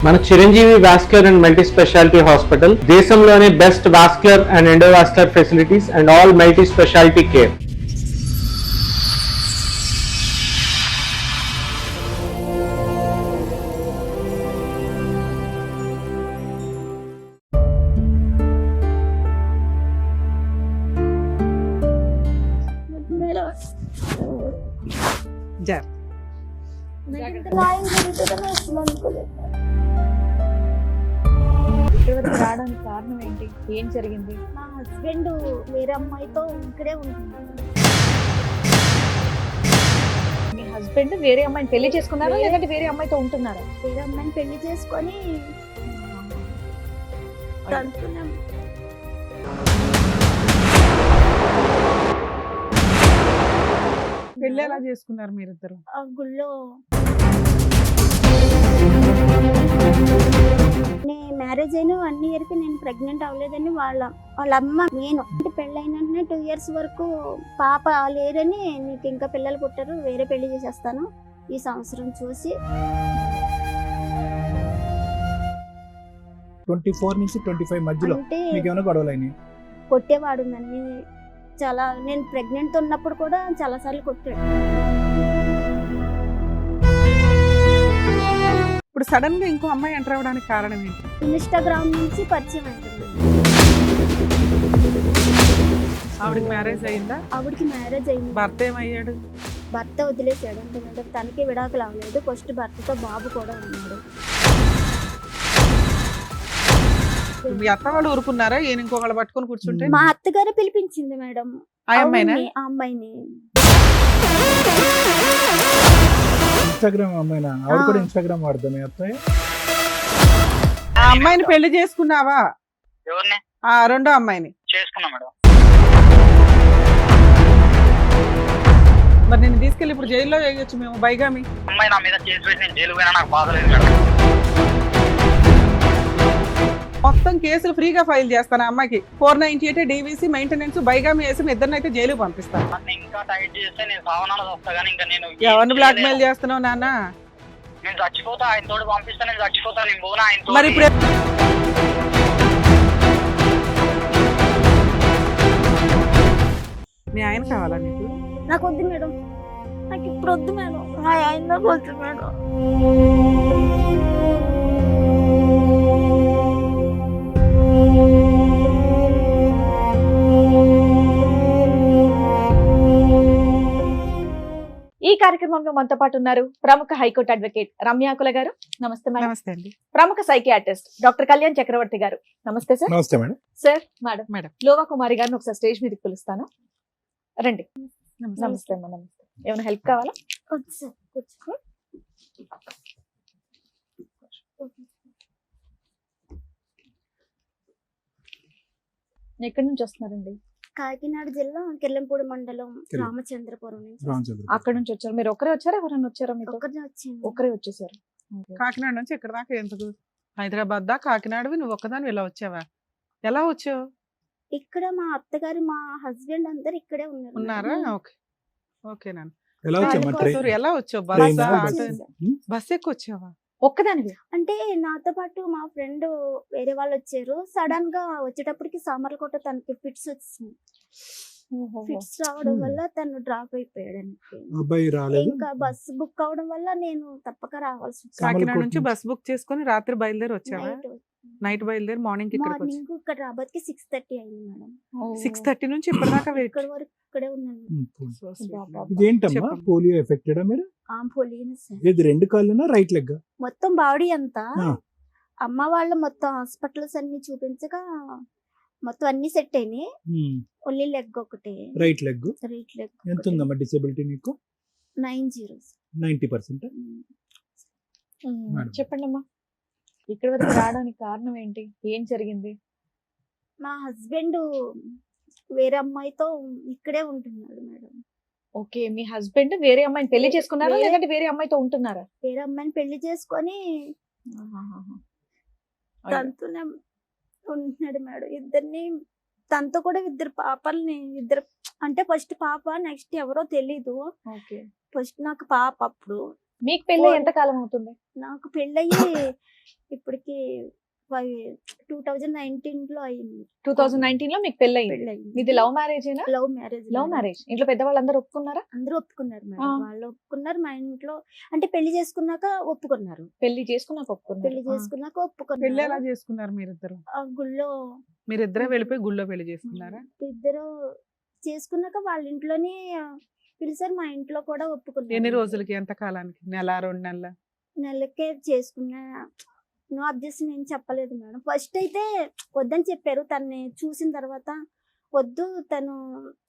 మన Chiranjeevi vascular and multi speciality hospital దేశంలోనే best vascular and endovascular facilities and all multi speciality care. రావడానికి కారణం ఏంటి? ఏం జరిగింది? మా హస్బెండ్ వేరే అమ్మాయితో ఇక్కడే ఉంటున్నాడు. మీ హస్బెండ్ వేరే అమ్మాయిని పెళ్లి చేసుకున్నారా లేదంటే వేరే అమ్మాయితో ఉంటున్నారా? వేరే అమ్మాయిని పెళ్లి చేసుకొని తంతున్నాం. పెళ్లి ఎలా చేసుకున్నారు మీరిద్దరు? ఆ గుళ్ళో మ్యారేజ్ అయిన 1 year కి నేను ప్రెగ్నెంట్ అవ్వలేదని వాళ్ళ అమ్మ నేను అంటే పెళ్ళైన 2 years వరకు పాప లేరని నీకు ఇంకా పిల్లలు పుట్టారు వేరే పెళ్లి చేసేస్తాను ఈ సంవత్సరం చూసి 24 నుంచి 25 మధ్యలో అంటే మీకు ఏమైనా గొడవలైనాయి? కొట్టేవాడు నన్ను చాలా. నేను ప్రెగ్నెంట్ ఉన్నప్పుడు కూడా చాలా సార్లు కొట్టాడు. ఇప్పుడు సడన్ గా ఇంకో అమ్మాయి ఎంటర్ అవ్వడానికి కారణం ఏంటి? ఇన్స్టాగ్రామ్ నుంచి పరిచయం అయింది. ఆవిడకి మ్యారేజ్ అయిందా? ఆవిడకి మ్యారేజ్ అయింది. భర్త ఏమయ్యాడు? భర్త వదిలేసాడు. ఎందుకంటే తనకి విడాకులు అవ్వలేదు. ఫస్ట్ భర్తతో బాబు కూడా ఉన్నాడు. మీ అత్త వాళ్ళు ఊరుకున్నారా? ఈయన ఇంకొకళ్ళు పట్టుకొని కూర్చుంటే? మా అత్తగారు పిలిపించింది మేడం ఆ అమ్మాయినా? ఆ అమ్మాయిని. ఇన్స్టాగ్రామ్ అమ్మాయినా? ఆవిడ కూడా ఇన్స్టాగ్రామ్ వాడదా మీ అత్తయ్య? ఆ అమ్మాయిని పెళ్లి చేసుకున్నావా? ఎవరిని? ఆ రెండో అమ్మాయిని చేసుకున్నా మేడం. మరి నేను తీసుకెళ్ళి ఇప్పుడు జైల్లో వేయొచ్చు మేము బైగామి. అమ్మాయి నా మీద కేసు పెట్టి నేను జైలు పోయినా నాకు బాధ లేదు మేడం. మొత్తం కేసులు ఫ్రీగా ఫైల్ చేస్తాను ఆ అమ్మాయికి. 498 DVC మెయింటెనెన్స్ బైగామి వేసి మీ ఇద్దరిని అయితే జైలు పంపిస్తాను. నన్ను ఇంకా టైట్ చేస్తే నేను సావనాలు వస్తా కానీ ఇంకా నేను ఎవరిని బ్లాక్ మెయిల్ చేస్తున్నావు నాన్న? నేను చచ్చిపోతా. ఆయన తోడు పంపిస్తా. నేను చచ్చిపోతా. నేను పోనా ఆయన మరి ఇప్పుడు మీ ఆయన కావాలా నీకు? నాకు వద్దు మేడం. నాకు ఇప్పుడు వద్దు మేడం. మా ఆయన నాకు వద్దు మేడం. ఈ కార్యక్రమంలో మనతో పాటు ఉన్నారు ప్రముఖ హైకోర్టు అడ్వకేట్ రమ్యాకుల గారు. నమస్తే మేడం. నమస్తే అండి. ప్రముఖ సైకియాట్రిస్ట్ డాక్టర్ కళ్యాణ్ చక్రవర్తి గారు. నమస్తే సార్. నమస్తే మేడం. Sir madam. మేడం. లోవా కుమారి గారిని ఒకసారి స్టేజ్ మీదకి పిలుస్తాను. రండి. నమస్తే అమ్మా. నమస్తే. ఏమైనా హెల్ప్ కావాలా? వద్దు సార్. కూర్చో. ఎక్కడి నుంచి వస్తున్నారండి? కాకినాడ జిల్లా కిర్లంపూడి మండలం రామచంద్రపురం నుంచి. అక్కడ నుంచి వచ్చారు. మీరు ఒకరే వచ్చారా? ఎవరైనా వచ్చారా మీతో? ఒక్కరినే వచ్చింది. ఒకరే వచ్చేసారు. కాకినాడ నుంచి ఇక్కడ దాకా ఎందుకు? హైదరాబాద్ దా కాకినాడవి నువ్వు ఒక్కదాని ఇలా వచ్చావా? ఎలా వచ్చావు? ఇక్కడ మా అత్తగారు మా హస్బెండ్ అందరు ఇక్కడే ఉన్నారా? ఓకే ఓకే నాన్న. ఎలా వచ్చామా? ఎలా వచ్చావు? ట్రైనా? బస్ ఎక్కువ వచ్చావా? ఒక్కదానివి? అంటే నాతో పాటు మా ఫ్రెండ్ వేరే వాళ్ళు వచ్చారు. సడన్ గా వచ్చేటప్పటికి సామర్లకోట తనకి ఫిట్స్ వచ్చింది. ఫిట్స్ రావడం వల్ల తను డ్రాప్ అయిపోయాడు. అబ్బాయి రాలేదు. ఇంకా బస్ బుక్ అవడం వల్ల నేను తప్పక రావాల్సి వచ్చింది. కాకినాడ నుంచి బస్ బుక్ చేసుకుని రాత్రి బయలుదేరి వచ్చావా? నైట్ బయలుదేరి మార్నింగ్ ఇక్కడికి వచ్చి మార్నింగ్ ఇక్కడ రాబోతుకి 6:30 అయింది మేడం. 6:30 నుంచి ఇప్పటిదాకా వెయిట్. ఇక్కడ వరకు ఇక్కడే ఉన్నాను. ఇదేంటమ్మా? చెప్పండి. పోలియో ఎఫెక్టెడా మీరు? పోలీని సార్. ఇది 2 కాళ్ళునా రైట్ లెగ్? మొత్తం బాడీ అంతా. ఆ. అమ్మ వాళ్ళు మొత్తం హాస్పిటల్స్ అన్ని చూపించగా మొత్తం అన్ని సెట్ అయినాయి. ఓన్లీ లెగ్ ఒకటే రైట్ లెగ్. Right leg. ఎంత ఉందమ్మా డిసేబిలిటీ నీకు? 90. 90%. మేడం. చెప్పండి అమ్మా. ఇక్కడ వరకు రావడానికి కారణం ఏంటి? ఏం జరిగింది? మా హస్బెండ్ వేరే అమ్మాయితో ఇక్కడే ఉంటున్నాడు మేడం. ఓకే. మీ హస్బెండ్ వేరే అమ్మాయిని పెళ్లి చేసుకున్నారా లేదంటే వేరే అమ్మాయితో ఉంటున్నారా? వేరే అమ్మాయిని పెళ్లి చేసుకొని తనతోనే ఉంటున్నాడు మేడం. ఇద్దరిని తనతో కూడా 2 పాపల్ని అంటే ఫస్ట్ పాప నెక్స్ట్ ఎవరో తెలీదు. ఓకే. ఫస్ట్ నాకు పాప. అప్పుడు మీకు పెళ్ళి ఎంత కాలం అవుతుంది? నాకు పెళ్ళయ్యి ఇప్పటికి 2019 లో అయింది. 2019 లో మీకు పెళ్ళి పెళ్ళయింది. మీది లవ్ మ్యారేజేనా? Love marriage. Love marriage. ఇంట్లో పెద్దవాళ్ళందరూ ఒప్పుకున్నారా? అందరూ ఒప్పుకున్నారు మేడం. ఆ. వాళ్ళు ఒప్పుకున్నారు. మా ఇంట్లో అంటే పెళ్లి చేసుకున్నాక ఒప్పుకున్నారు. పెళ్లి చేసుకున్నాక ఒప్పుకున్నారు. పెళ్లి చేసుకున్నాక పెళ్లి ఎలా ఒప్పుకున్నారు. చేసుకున్నారు మీరిద్దరు? ఆ గుళ్ళో మీరిద్దరే వెళ్ళిపోయి గుళ్ళో పెళ్లి చేసుకున్నారా? ఇద్దరు చేసుకున్నాక వాళ్ళ ఇంట్లోనే పిలిచారు. మా ఇంట్లో కూడా ఒప్పుకున్నారు. ఎన్ని రోజులకి, ఎంత కాలానికి? నెల, 2 నెలల? నెలకే చేసుకున్నా. నో అబ్జెక్షన్ ఏం చెప్పలేదు మేడం. ఫస్ట్ అయితే వద్దని చెప్పారు. తన్ని చూసిన తర్వాత వద్దు, తను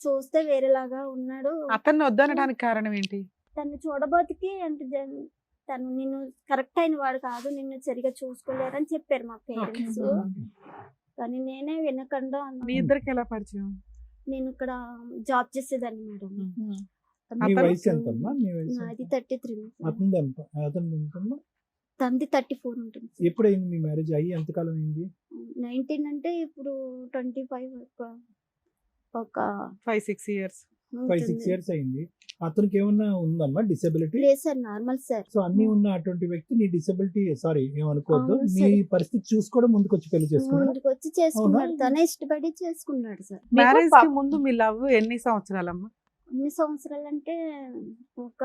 చూస్తే వేరేలాగా ఉన్నాడు, అతన్ని వద్దనడానికి కారణం ఏంటి? తను చూడబోతికి అంటే తను నిన్ను కరెక్ట్ అయిన వాడు కాదు, నిన్ను సరిగా చూసుకోలేరని చెప్పారు మా పేరెంట్స్. కానీ నేనే వినకుండా మీ ఇద్దరికి ఎలా పరిచయం? నేను ఇక్కడ జాబ్ చేసేదాన్ని మేడం. మీ వయసు ఎంతమ్మా? మీ వయసు నాది 33. అతనిది ఎంతమ్మా? తంది 34 ఉంటుంది. ఎప్పుడైంది మీ మ్యారేజ్ అయ్యి ఎంతకాలం అయింది? 19 అంటే ఇప్పుడు 25 ఒక 5-6 years. 5-6 years అయింది. అతనికి ఏమన్నా ఉందమ్మా డిసెబిలిటీ? లేదు సార్, నార్మల్ సార్. సో అన్ని ఉన్న అటువంటి వ్యక్తి నీ డిసెబిలిటీ, సారీ ఏమనుకోవద్దు, అవును నీ సరే. పరిస్థితి చూసుకోవడం ముందుకు వచ్చి పెళ్లి చేసుకున్నా. ముందుకు వచ్చి చేసుకున్నాడు. అవునా? తనే ఇష్టపడి చేసుకున్నాడు సార్. మ్యారేజ్ కి ముందు మీ లవ్ ఎన్ని సంవత్సరాలమ్మా? ఎన్ని సంవత్సరాలు అంటే ఒక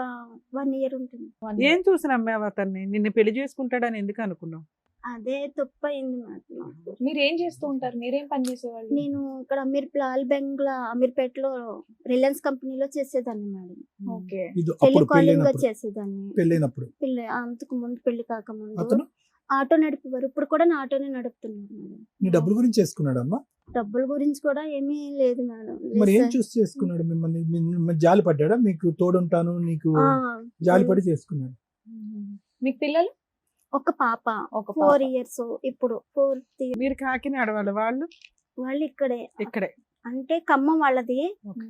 1 year ఉంటుంది. ఏం చూసి నమ్మావు అతన్ని? నిన్ను పెళ్లి చేసుకుంటాడని ఎందుకు అనుకున్నావు? అదే తప్పు అయింది నాకు. మీరు ఏం చేస్తూ ఉంటారు? మీరేం పని చేసేవాళ్ళు? నేను ఇక్కడ అమీర్పేటలో రిలయన్స్ కంపెనీలో చేసేదాన్ని మేడం. ఓకే. ఇది అప్పుడు టెలికాలింగ్ గా పెళ్ళైనప్పుడు చేసేదాన్ని. పెళ్ళైనప్పుడు అంతకు ముందు పెళ్లి కాకముందు అతను ఆటో నడిపేవారు. ఇప్పుడు కూడా నా ఆటోనే నడుపుతున్నారు మేడం. నీ డబ్బుల గురించి చేసుకున్నాడమ్మా? డబ్బుల గురించి కూడా ఏమీ లేదు మేడం. మరి ఏం లేదు చూసి చేసుకున్నాడు? మిమ్మల్ని జాలి పడ్డాడా? మీకు తోడుంటాను నీకు సార్. జాలి పడి చేసుకున్నాడు. మీకు పిల్లలు? ఒక పాప ఒక 4 years. ఇప్పుడు 4th year. మీరు కాకినాడ వాళ్ళు వాళ్ళు ఇక్కడే. ఇక్కడే. అంటే ఖమ్మం వాళ్ళది. Okay.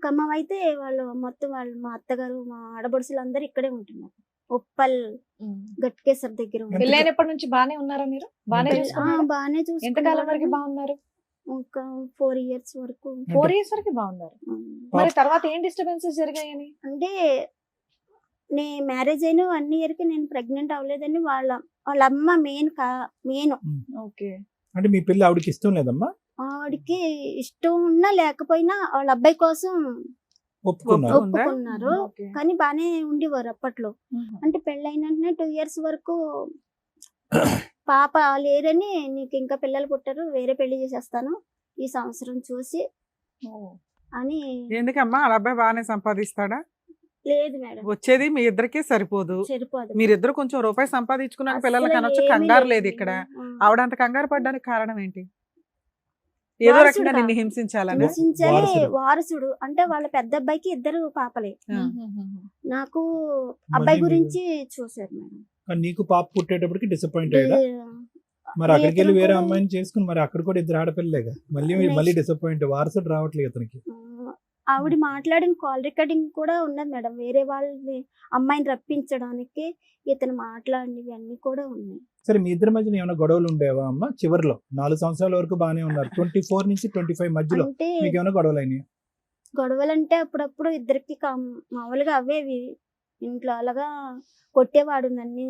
ఖమ్మం అయితే వాళ్ళు మొత్తం మా అత్తగారు, మా ఆడబడుసులు అందరు ఇక్కడే ఉంటున్నారు. ఉప్పల్ గట్కేసర్ దగ్గర ఎంత- పెళ్ళైనప్పటి నుంచి బానే ఉన్నారా మీరు? బానే ఎంత- చూసుకున్నారా? బానే ఎంత కాలం వరకు బాగున్నారు? ఒక 4 years వరకు. 4 years వరకు బాగున్నారు. మరి తర్వాత ఏం డిస్టర్బెన్సెస్ జరిగాయని? అంటే నే మ్యారేజ్ అయిన 1 year కి నేను ప్రెగ్నెంట్ అవ్వలేదని వాళ్ళ అమ్మ మెయిన్. ఓకే. అంటే మీ పెళ్లి ఆవిడకి ఇష్టం లేదమ్మా? ఆవిడకి ఇష్టం ఉన్నా లేకపోయినా వాళ్ళ అబ్బాయి కోసం ఒప్పుకున్నారు. ఉందా? ఒప్పుకున్నారు. ఓకే. కానీ బానే ఉండేవారు అప్పట్లో. అంటే పెళ్ళైన వెంటనే 2 years వరకు పాప లేరని, నీకు ఇంకా పిల్లలు పుట్టారు, వేరే పెళ్లి చేసేస్తాను ఈ సంవత్సరం చూసి అని. ఎందుకమ్మా? వాళ్ళ అబ్బాయి బాగానే సంపాదిస్తాడా? లేదు మేడం, వచ్చేది మీ ఇద్దరికే సరిపోదు. సరిపోదు. మీరిద్దరు కొంచెం రూపాయి సంపాదించుకున్నాక అసలు పిల్లలకి అనొచ్చు. ఏమీ కంగారు లేదు లేదు ఇక్కడ. మేడం. ఆవిడ అంత కంగారు పడ్డానికి కారణం ఏంటి? ఏదో వారసుడు రకంగా నిన్ను కాదు. హింసించాలని. నివసించని వారసుడు. వారసుడు అంటే వాళ్ళ పెద్ద అబ్బాయికి 2 పాపలే. ఆ. నాకు అబ్బాయి మళ్ళీ గురించి చూసారు మేడం. కానీ నీకు పాప పుట్టేటప్పటికి డిసప్పాయింట్ అయ్యాడా? మరి అక్కడికి వెళ్ళి ఇతను వేరే కూడా- అమ్మాయిని చేసుకుని మరి అక్కడ కూడా 2 ఆడపిల్లలేగా, మళ్ళీ డిసప్పాయింట్. వారసుడు రావట్లేదు అతనికి. ఆవిడ మాట్లాడిన కాల్ రికార్డింగ్ కూడా ఉన్నది మేడం. వేరే వాళ్ళని అమ్మాయిని రప్పించడానికి ఇతను మాట్లాడినవి అన్ని కూడా ఉన్నాయి. సరే, మీ ఇద్దరి మధ్యన ఏమైనా గొడవలు ఉండేవా అమ్మ? చివరిలో 4 సంవత్సరాల వరకు బాగానే ఉన్నారు. 24 నుంచి 25 మధ్యలో అంటే మీకు ఏమైనా గొడవలు అయినాయి? గొడవలంటే అప్పుడప్పుడు ఇద్దరికి మామూలుగా అవేవి. ఇంట్లో అలాగా కొట్టేవాడు నన్ను.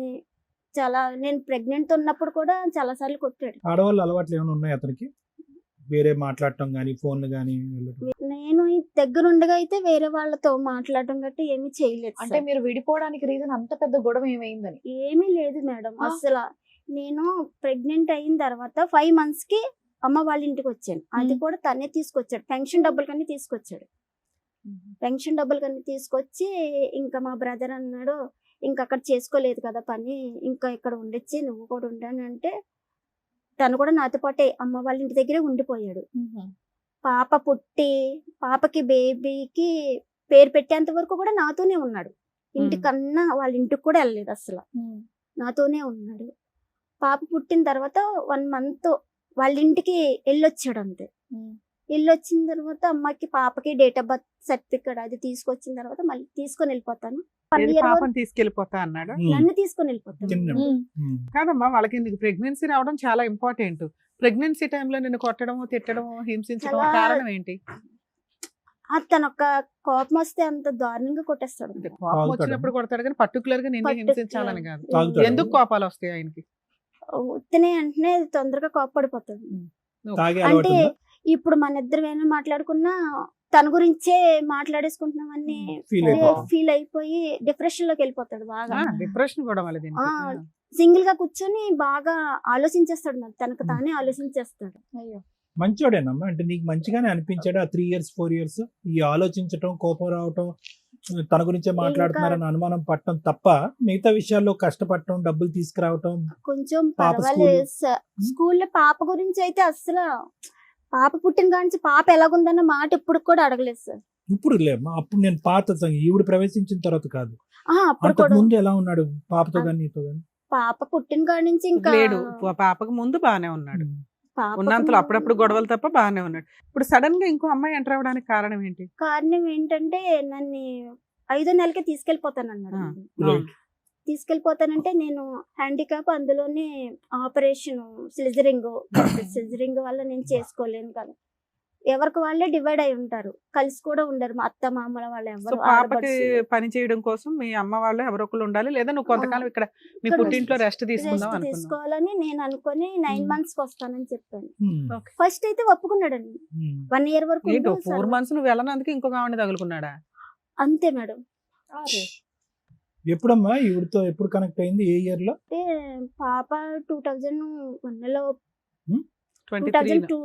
నేను ప్రెగ్నెంట్ ఉన్నప్పుడు కూడా చాలా సార్లు కొట్టాడు. ఆడవాళ్ళు అలవాట్లు ఏమైనా ఉన్నాయి అతనికి? వేరే మాట్లాడటం కానీ, ఫోన్లు కానీ? నేను ఈ దగ్గరుండగా అయితే వేరే వాళ్ళతో మాట్లాడడం గట్టి ఏమీ చేయలేదు అంటే సార్. మీరు విడిపోవడానికి రీజన్ అంత పెద్ద గొడవ ఏమైందని? ఏమీ లేదు మేడం. ఆ? అసలు నేను ప్రెగ్నెంట్ అయిన తర్వాత 5 months కి అమ్మ వాళ్ళ ఇంటికి వచ్చాను. అది కూడా తనే తీసుకొచ్చాడు. పెన్షన్ డబ్బులు కన్నీ తీసుకొచ్చాడు. పెన్షన్ డబ్బులు కన్నీ తీసుకొచ్చి ఇంకా మా బ్రదర్ అన్నాడు, ఇంకా అక్కడ చేసుకోలేదు కదా పని, ఇంకా ఇక్కడ ఉండొచ్చి నువ్వు కూడా ఉండని అంటే తను కూడా నాతో పాటే అమ్మ వాళ్ళ ఇంటి దగ్గరే ఉండిపోయాడు. పాప పుట్టి పాపకి బేబీకి పేరు పెట్టేంత వరకు కూడా నాతోనే ఉన్నాడు. ఇంటికన్నా వాళ్ళ ఇంటికి కూడా వెళ్ళలేదు అసలు. నాతోనే ఉన్నాడు. పాప పుట్టిన తర్వాత 1 month వాళ్ళ ఇంటికి వెళ్ళొచ్చాడు అంతే. వెళ్ళొచ్చిన తర్వాత అమ్మకి పాపకి డేట్ ఆఫ్ బర్త్ సర్టిఫికేట్ అది తీసుకొచ్చిన తర్వాత మళ్ళీ తీసుకొని వెళ్ళిపోతాను. 1 ఏది year వరకు పాపని తీసుకెళ్లిపోతా అన్నాడు? నన్ను తీసుకొని వెళ్ళిపోతాను. చిన్న- కాదమ్మా, వాళ్ళకి నీకు ప్రెగ్నెన్సీ రావడం చాలా ఇంపార్టెంట్. ప్రెగ్నెన్సీ టైంలో నిన్ను కొట్టడము, తిట్టడము, హింసించడం చాలా- కారణం ఏంటి? తన ఒక కోపం వస్తే అంత దారుణంగా కొట్టేస్తాడు. అంటే కోపం వచ్చినప్పుడు కొడతాడు కానీ పర్టికులర్ గా నిన్ను హింసించాలని కాదు. తాగుతాడా? ఎందుకు కోపాలు వస్తాయి ఆయనకి? ఉత్తనే అంటే తొందరగా కోపపడిపోతాడు. తాగే అంటే అలవాటు ఇప్పుడు మన ఇద్దరు ఏమైనా మాట్లాడుకున్నా తన గురించే మాట్లాడేసుకుంటున్నామని ఫీల్ అయిపోతాం. ఫీల్ అయిపోయి డిప్రెషన్ లోకి వెళ్ళిపోతాడు బాగా. డిప్రెషన్ కూడా మళ్ళీ దీనికి. సింగిల్ గా కూర్చొని బాగా ఆలోచించేస్తాడు, మరి తనకు తానే ఆలోచించేస్తాడు. అయ్యో. మంచోడేనమ్మా, అంటే నీకు మంచిగానే అనిపించాడు ఆ 3 years 4 years ఈ ఆలోచించటం, కోపం రావటం, తన గురించే మాట్లాడుతున్నారని అనుమానం పట్టడం తప్ప మిగతా విషయాల్లో కష్టపడటం, డబ్బులు తీసుకురావటం? కొంచెం పాప పర్వాలేదు సార్. స్కూల్లో పాప గురించి అయితే అసలు పాప పుట్టిన కాడి పాప ఎలాగుందన్న మాట ఇప్పుడు కూడా అడగలేదు సార్. ఇప్పుడు లేమ్మా, అప్పుడు నేను పాత ఈవిడ ప్రవేశించిన తర్వాత కాదు, అప్పుడు అంతకు కూడా ముందు ఎలా ఉన్నాడు పాపతో కానీ నీతో కానీ? పాప పుట్టిన కాడి నుంచి ఇంకా లేడు, పాపకు ముందు బానే ఉన్నాడు. పాపకు ఉన్నంతలో అప్పుడప్పుడు గొడవలు తప్ప బానే ఉన్నాడు. ఇప్పుడు సడన్ గా ఇంకో అమ్మాయి ఎంటర్ అవ్వడానికి కారణం ఏంటి? కారణం ఏంటంటే నన్ను 5వ నెలకే తీసుకెళ్లిపోతానన్నాడు. Right. తీసుకెళ్లిపోతానంటే నేను హ్యాండిక్యాప్, అందులోనే ఆపరేషన్ సిజరింగ్ వల్ల నేను చేసుకోలేను కదా. ఎవరికి వాళ్ళే డివైడ్ అయి ఉంటారు, కలిసి కూడా ఉండరు. మా అత్త మామల వాళ్ళు సో ఎవరు పాపకి పని చేయడం కోసం మీ అమ్మ వాళ్ళు ఎవరో ఒకరు ఉండాలి, లేదా నువ్వు కొంతకాలం ఇక్కడ మీ ఇక్కడ పుట్టింట్లో రెస్ట్ తీసుకుందాం రెస్ట్ అనుకున్నావు. తీసుకోవాలని నేను అనుకుని 9 months కి వస్తానని చెప్పాను. Hmm. ఫస్ట్ అయితే ఒప్పుకున్నాడండి. Hmm. 1 year వరకు ఏంటో ఉండు 4 సార్. months నువ్వు వెళ్ళనందుకు ఇంకొక ఆవిడ తగులుకున్నాడా? అంతే మేడం. ఎప్పుడమ్మా ఈవిడతో ఎప్పుడు కనెక్ట్ అయింది? ఏ ఇయర్ లో? అంటే పాప 2001 లో 23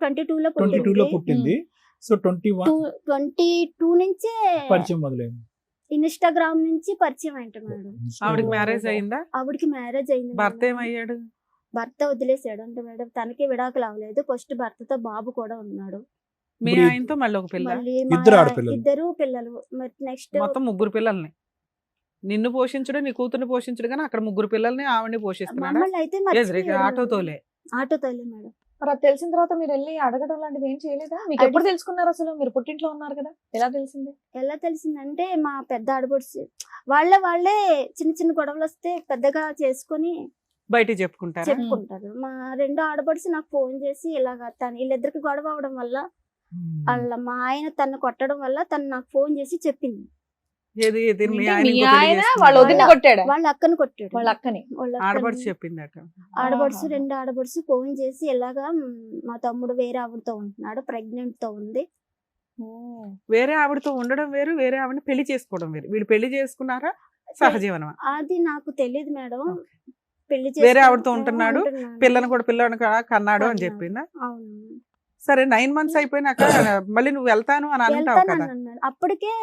2022 లో 22 లో పుట్టింది. సో 21 22 నుంచే పరిచయం మొదలైంది. ఇన్స్టాగ్రామ్ నుంచి పరిచయం అయింట మేడం. ఆవిడకి మ్యారేజ్ అయిందా? ఆవిడకి మ్యారేజ్ అయింది భర్త మేడం. ఏమయ్యాడు? భర్త వదిలేసాడు అంటే మేడం. తనకి విడాకులు అవ్వలేదు. ఫస్ట్ భర్తతో బాబు కూడా ఉన్నాడు. మీ ఇప్పుడు ఆయనతో మళ్ళీ ఒక పిల్ల, మళ్ళీ ఇద్దరు ఆడపిల్లలు. ఇద్దరు పిల్లలు. మరి నెక్స్ట్ మొత్తం 3 పిల్లల్ని నిన్ను పోషించడు, నీ కూతుర్ని పోషించడు, కానీ అక్కడ 3 పిల్లల్ని ఆవిడని పోషిస్తున్నాడా? మమ్మల్ని అయితే ఆటోతోలే. ఆటోతోలే మేడం. మరి అది తెలిసిన తర్వాత మీరు వెళ్ళి అడగడం లాంటిది ఏం చేయలేదా? మీకు ఎప్పుడు తెలుసుకున్నారు అసలు? మీరు పుట్టింట్లో ఉన్నారు కదా, ఎలా తెలిసింది? ఎలా తెలిసిందంటే మా పెద్ద ఆడపడుచు వాళ్ళే చిన్న చిన్న గొడవలు వస్తే పెద్దగా చేసుకొని బయటికి చెప్పుకుంటారా? చెప్పుకుంటారు. మా 2 ఆడపడుచు నాకు ఫోన్ చేసి ఇలాగా వీళ్ళిద్దరికి గొడవ అవడం వల్ల మా ఆయన తను కొట్టడం వల్ల తను నాకు ఫోన్ చేసి చెప్పింది. ఏది ఏది మీ మీ ఆయన ఇంకో పెళ్లి ఆయన చేసుకున్నాడా? వాళ్ళ వదిన కొట్టాడా? వాళ్ళ అక్కని కొట్టాడు. వాళ్ళ అక్కని. ఆడపడుచు చెప్పిందట. ఆడపడుచు ఆహా. 2 ఆడపడుచు ఫోన్ చేసి ఇలాగా మా తమ్ముడు వేరే ఆవిడతో ఉంటున్నాడు, ప్రెగ్నెంట్ తో ఉంది. వేరే ఆవిడతో ఉండడం వేరు, వేరే ఆవిడని పెళ్లి చేసుకోవడం వేరు. వీళ్ళు పెళ్లి చేసుకున్నారా, సహజీవనమా? అది నాకు తెలియదు మేడం. పెళ్లి వేరే ఆవిడతో ఉంటున్నాడు, పిల్లని కూడా పిల్లని కన్నాడు అని చెప్పిందా? అవును. సరే 9 months అయిపోయినాక మళ్ళీ నువ్వు వెళ్తాను అని అంటావు కదా. వెళ్తానన్నాను మేడం. అప్పటికే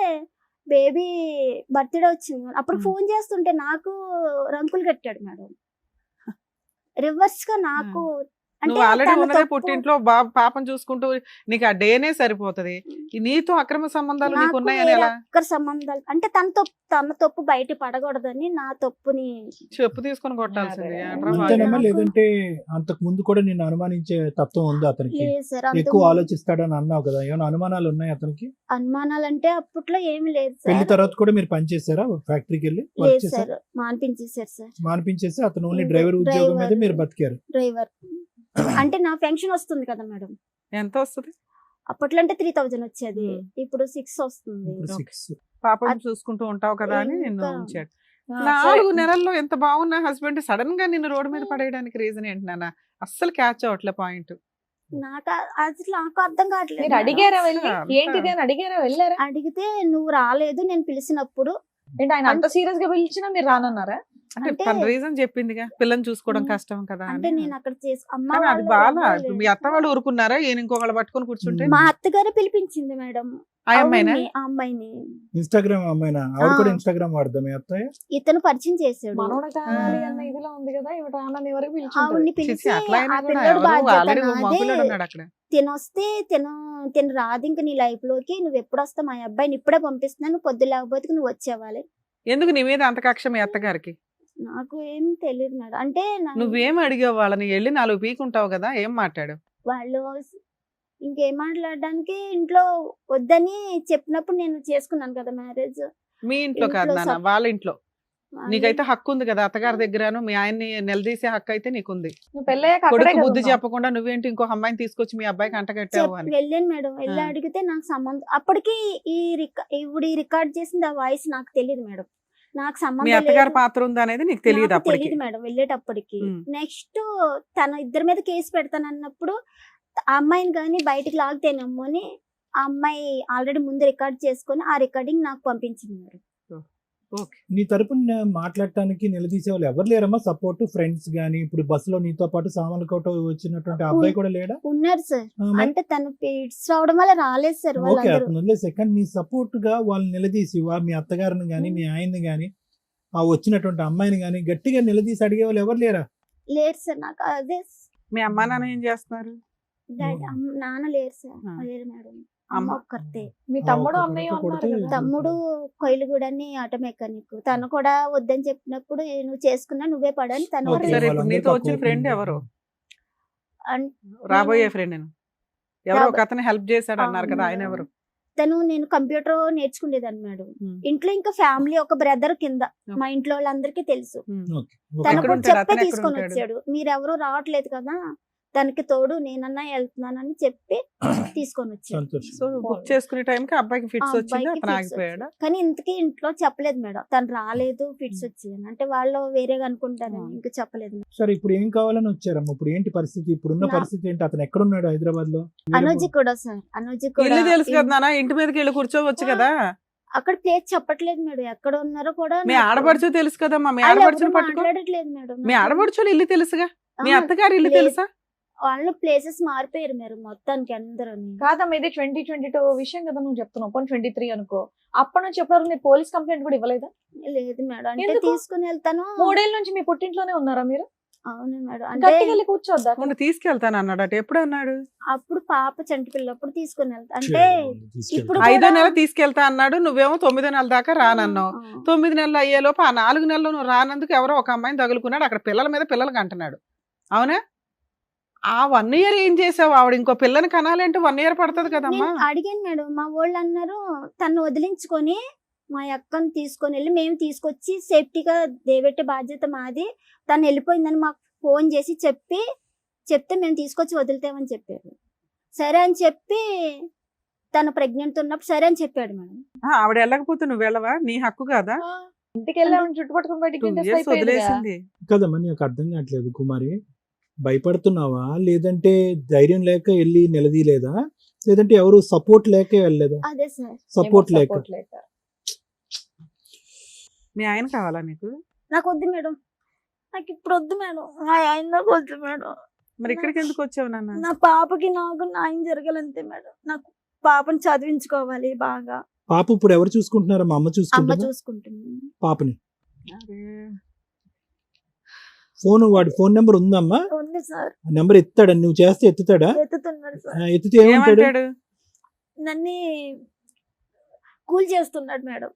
బేబీ బర్త్డే వచ్చింది. అప్పుడు ఫోన్ చేస్తుంటే నాకు రంకులు కట్టాడు మేడం. రివర్స్ గా నాకు అంటే నువ్వు ఆల్రెడీ తన ఉన్నదే తప్పు- పుట్టింట్లో పాపం చూసుకుంటూ నీకు ఆ డేనే సరిపోతది. నీతో అక్రమ సంబంధాలు నీకు నాకు ఉన్నాయని వేరే ఎలా ఒక్కరి సంబంధాలు అంటే తన తప్పు బయట పడకూడదని నా తప్పుని చెప్పు తీసుకొని కొట్టాల్సింది. అదే. ఏంట్రా అంతేనమ్మా, బాగా? లేదంటే అంతకు ముందు కూడా నిన్ను అనుమానించే తత్వం ఉంది అతనికి? లేదు సార్. ఎక్కువ ఆలోచిస్తాడని అన్నావు కదా, ఏమైనా అనుమానాలు ఉన్నాయి అతనికి? అనుమానాలు అంటే అప్పట్లో ఏమి లేదు పెళ్లి సార్. తర్వాత కూడా మీరు పని చేశారా? ఫ్యాక్టరీకి వెళ్ళి వర్క్ లేదు చేశారు? Sir, మానిపించేశారు sir. మానిపించేసి అతను ఓన్లీ ఇంకా డ్రైవర్ ఉద్యోగం మీద డ్రైవర్. మీరు బతికారు. డ్రైవర్ అంటే నా పెన్షన్ వస్తుంది కదా మేడం. ఎంత వస్తుంది? అప్పట్లో అంటే 3000 వచ్చేది, ఇప్పుడు 6 వస్తుంది. ఇప్పుడు Okay. 6. పాపం చూసుకుంటూ ఉంటావు కదా అని నిన్ను ఇంకా- ఉంచాడు. ఆ, 4 సరే. నెలల్లో ఎంత బాగున్న హస్బెండ్ సడన్ గా నిన్ను రోడ్డు మీద పడేయడానికి రీజన్ ఏంటి నాన్న? అస్సలు క్యాచ్ అవట్లే పాయింట్. అసలు నాకు అర్థం కావట్లేదు మీరు మేడం. అడిగారా వెళ్ళి అంతా- ఏంటిది అని అడిగారా? వెళ్ళారా? అడిగితే నువ్వు రాలేదు నేను పిలిచినప్పుడు. ఏంటి ఆయన అంత సీరియస్ గా పిలిచినా మీరు రానన్నారా? అంటే అంటే- తన రీజన్ చెప్పిందిగా, పిల్లని చూసుకోవడం కష్టం కదా అంటే అని. నేను అక్కడ అమ్మ కానీ అది వాళ్ళు బాగా ఎవరు మీ అత్త వాళ్ళు ఊరుకున్నారా? ఈయన ఇంకొకళ్ళు పట్టుకొని కూర్చుంటే మా అత్తగారు పిలిపించింది మేడం. ఆ అమ్మాయినా? అవును, ఆ అమ్మాయిని ఇన్స్టాగ్రామ్ అమ్మాయినా? ఆవిడ కూడా ఆ. ఇన్స్టాగ్రామ్ వాడదాం మీ అత్తయ్య? ఇతను పరిచయం చేశాడు. మనోడ కావాలి అన్న ఇదిలో ఉంది కదా, ఇవి రానని వరకు పిలిచి ఆవిడ్ని చిచి, పిలిచి అట్లా అయినా ఆ కూడా పిల్లడు ఎవరు బాధ్యత ఆల్రెడీ నాదే. మగుళ్ళుడు ఉన్నాడు అక్కడ. తినొస్తే తిను రాదు ఇంక నీ లైఫ్ లోకి. నువ్వు ఎప్పుడు వస్తావు? మా అబ్బాయిని ఇప్పుడే పంపిస్తున్నాను, పొద్దు లేకపోతే నువ్వు వచ్చేవాలి. ఎందుకు నీ మీద అంత కక్ష మీ అత్తగారికి? నాకు ఏం తెలియదు మేడం. అంటే నువ్వేం అడిగావు వాళ్ళని? వెళ్ళి 4 పీకుంటావు కదా, ఏం మాట్లాడు? వాళ్ళు ఇంకేం మాట్లాడడానికి ఇంట్లో వద్దని చెప్పినప్పుడు నేను చేసుకున్నాను కదా మ్యారేజ్. మీ ఇంట్లో కాదు ఇంట్లో నాన్న, వాళ్ళ ఇంట్లో. నీకైతే హక్కు ఉంది కదా అత్తగారి దగ్గరను మీ ఆయన్ని నిలదీసే హక్కు అయితే నీకుంది. నువ్వు పెళ్ళయ్యాక అక్కడే కొడుకు కదా బుద్ధి ఉన్నావు. చెప్పకుండా నువ్వేంటి ఇంకో అమ్మాయిని తీసుకొచ్చి మీ అబ్బాయికి అంటగట్టావు అని. వెళ్ళాను మేడం, వెళ్ళి ఆ. అడిగితే నాకు సంబంధం అప్పటికి ఇప్పుడు ఈ రికార్డ్ చేసింది ఆ వాయిస్ నాకు తెలియదు మేడం, నాకు మీ సంబంధం అత్తగారి లేదు. పాత్ర ఉంది అనేది నీకు తెలియదు నాకు అప్పటికి. తెలియదు మేడం వెళ్ళేటప్పటికి. ఉమ్. నెక్స్ట్ తన ఇద్దరి మీద కేసు పెడతానన్నప్పుడు ఆ అమ్మాయిని కానీ బయటికి లాగితేనమ్మో అని ఆ అమ్మాయి ఆల్రెడీ ముందు రికార్డ్ చేసుకొని ఆ రికార్డింగ్ నాకు పంపించింది మేడం. ఓకే. నీ తరపున మాట్లాడటానికి నిలదీసే వాళ్ళు ఎవరు లేరమ్మా? సపోర్ట్ ఫ్రెండ్స్ గానీ, ఇప్పుడు బస్సులో నీతో పాటు సామాన్ల కోట వచ్చినటువంటి ఆ అబ్బాయి కూడా లేడా? ఉన్నారు సార్, ఆ, మరి- అంటే తను పీడ్స్ రావడం వల్ల రాలేదు సార్ ఓకే, వాళ్ళందరూ. అతను వదిలేసే. కానీ నీ సపోర్ట్ గా వాళ్ళు నిలదీసి మీ అత్తగారిని గానీ మీ ఆయన్ని గానీ ఆ వచ్చినటువంటి అమ్మాయిని గానీ గట్టిగా నిలదీసి అడిగే వాళ్ళు ఎవరు లేరా? లేరు సార్, నాకు అదే మీ అమ్మా నాన్న ఏం చేస్తున్నారు? నాన్న లేరు సార్, ఆ. లేరు మేడం, అమ్మ? అమ్మ ఒక్కరితే. మీ ఆ, తమ్ముడు ఒక్క అన్నయ్య కొడుకు ఉన్నారు కొడితే కదా. తమ్ముడు కొయిలుగూడని ఆటో మెకానిక్, తను కూడా వద్దని చెప్పినప్పుడు నువ్వు చేసుకున్నా నువ్వే పడని తను ఓకే, కూడా సరే ఇప్పుడు వాళ్ళందరికీ నీతో ఆ వచ్చిన కోపం ఫ్రెండ్ ఉంది. ఎవరు? అన్- రాబోయే ఫ్రెండ్ ఎవరో ఒక రాబో- అతను హెల్ప్ చేశాడు అన్నారు కదా, ఆయన ఎవరు? తను నేను కంప్యూటర్ నేర్చుకునేదాన్ని మేడం. ఉమ్. ఇంట్లో ఇంకా ఫ్యామిలీ ఒక బ్రదర్ కింద మా ఇంట్లో వాళ్ళందరికీ తెలుసు. Okay, okay. తను ఎక్కడ కూడా ఉంటాడు? చెప్పే అతను ఎక్కడ తీసుకొని ఉంటాడు? వచ్చాడు, మీరెవరూ రావట్లేదు కదా దానికి తోడు నేనన్నా వెళ్తున్నానని చెప్పి తీసుకొని వచ్చాడు. సంతోషం. సో బుక్ చేసుకునే టైంకి అబ్బాయికి ఆ ఫిట్స్ వచ్చింది, అబ్బాయికి అతను fits ఆగిపోయాడా? వచ్చాయి. కానీ ఇంతకీ ఇంట్లో చెప్పలేదు మేడం, తను రాలేదు ఫిట్స్ వచ్చిందని, అంటే వాళ్ళు వేరేగా అనుకుంటారని ఇంకా చెప్పలేదు మేడం. సరే, ఇప్పుడు ఏం కావాలని వచ్చారమ్మా? ఇప్పుడు ఏంటి పరిస్థితి? ఇప్పుడున్న నా- పరిస్థితి ఏంటి? అతను ఎక్కడున్నాడు హైదరాబాద్ లో? అనుజి కూడా సార్, అనుజి కూడా ఇల్లు తెలుసు కదా నాన్న, ఇంటి మీదకి వెళ్ళి కూర్చోవచ్చు కదా. అక్కడ ప్లేస్ చెప్పట్లేదు మేడం, ఎక్కడ ఉన్నారో కూడా మీ నాకు- ఆడపడుచు తెలుసు కదమ్మా, మీ వాళ్ళు ఎవరు ఆడపడుచుని పట్టుకో. మాట్లాడట్లేదు మేడం మీ నాకు. ఆడపడుచులు ఇల్లు తెలుసుగా, మీ ఆ, అత్తగారి ఇల్లు లేదు. తెలుసా? వాళ్ళు ప్లేసెస్ మారిపోయారు మీరు మొత్తానికి అందరూ. కాదమ్మా, ఇది 2022 విషయం కదా నువ్వు చెప్తున్నావు. 23 అనుకో, అప్పటి నుంచి ఎప్పటి మీరు పోలీస్ కంప్లైంట్ కూడా ఇవ్వలేదా? లేదు మేడం, అంటే ఎందుకు? తీసుకుని వెళ్తాను. 3 ఏళ్ళ నుంచి మీ పుట్టింట్లోనే ఉన్నారా మీరు? అవును మేడం, అంటే గట్టిగా వెళ్ళి కూర్చోద్దా? మొన్న తీసుకెళ్తాను అన్నాడు అటు. ఎప్పుడు అన్నాడు? అప్పుడు పాప చంటి పిల్లప్పుడు తీసుకుని వెళ్తా, అంటే ఇప్పుడు 5వ కూడా- నెల తీసుకెళ్తా అన్నాడు, నువ్వేమో 9వ నెల దాకా రానన్నావు. 9 నెలలు అయ్యేలోపు ఆ 4 నెలలు నువ్వు రానందుకు ఎవరో ఒక అమ్మాయిని తగులుకున్నాడు, అక్కడ పిల్లల మీద పిల్లలకి అంటున్నాడు. అవునా? ఆ 1 ఇయర్ ఏం చేసావు? ఆవిడ ఇంకో పిల్లని కనాలంటే 1 ఇయర్ పడుతుంది కదమ్మా. నేను అడిగాను మేడం, మా వాళ్ళు అన్నారు తను వదిలించుకొని మా అక్కని తీసుకొని వెళ్ళి మేము తీసుకొచ్చి సేఫ్టీగా దేవెట్టే బాధ్యత మాది, తను వెళ్ళిపోయిందని మాకు ఫోన్ చేసి చెప్తే మేము తీసుకొచ్చి వదులుతామని చెప్పారు. సరే అని చెప్పి తను ప్రెగ్నెంట్ ఉన్నప్పుడు సరే అని చెప్పాడు మేడం. ఆవిడ వెళ్ళకపోతే నువ్వు వెళ్ళవా? నీ హక్కు కాదా? ఇంటికి వెళ్ళి ఆవిడని చుట్టుపట్టుకుని బయటికి 2 గెంటేస్తే ఇయర్స్ అయిపోయేదిగా. వదిలేసింది. కదమ్మా, నాకు అర్థం కావట్లేదు కుమారి. భయపడుతున్నావా, లేదంటే ధైర్యం లేక వెళ్ళి నిలదీయలేదా, లేదంటే ఎవరు సపోర్ట్ లేక వెళ్ళలేదా? అదే సార్, సపోర్ట్ ఏమో లేక. support లేక. మీ ఆయన కావాలా నీకు? నాకు వద్దు మేడం, నాకు ఇప్పుడు వద్దు మేడం, మా ఆయన నాకు వద్దు మేడం. మరి ఇక్కడికి ఎందుకు వచ్చావు నాన్న? నా పాపకి నాకు న్యాయం జరగాలంతే మేడం, నాకు పాపని చదివించుకోవాలి బాగా. పాప ఇప్పుడు ఎవరు చూసుకుంటున్నారా? మా అమ్మ అమ్మ చూసుకుంటుందా చూసుకుంటుంది. పాపని? అరే, వాడి ఫోన్ నెంబర్ ఉందమ్మా? ఉంది సార్, నెంబర్ ఎత్తాడా? నువ్వు చేస్తే ఎత్తుతాడా? ఎత్తుతున్నాడు సార్, ఎత్తితే ఏమంటాడు? ఏమంటాడు? నన్ను కూల్ చేస్తున్నాడు మేడం.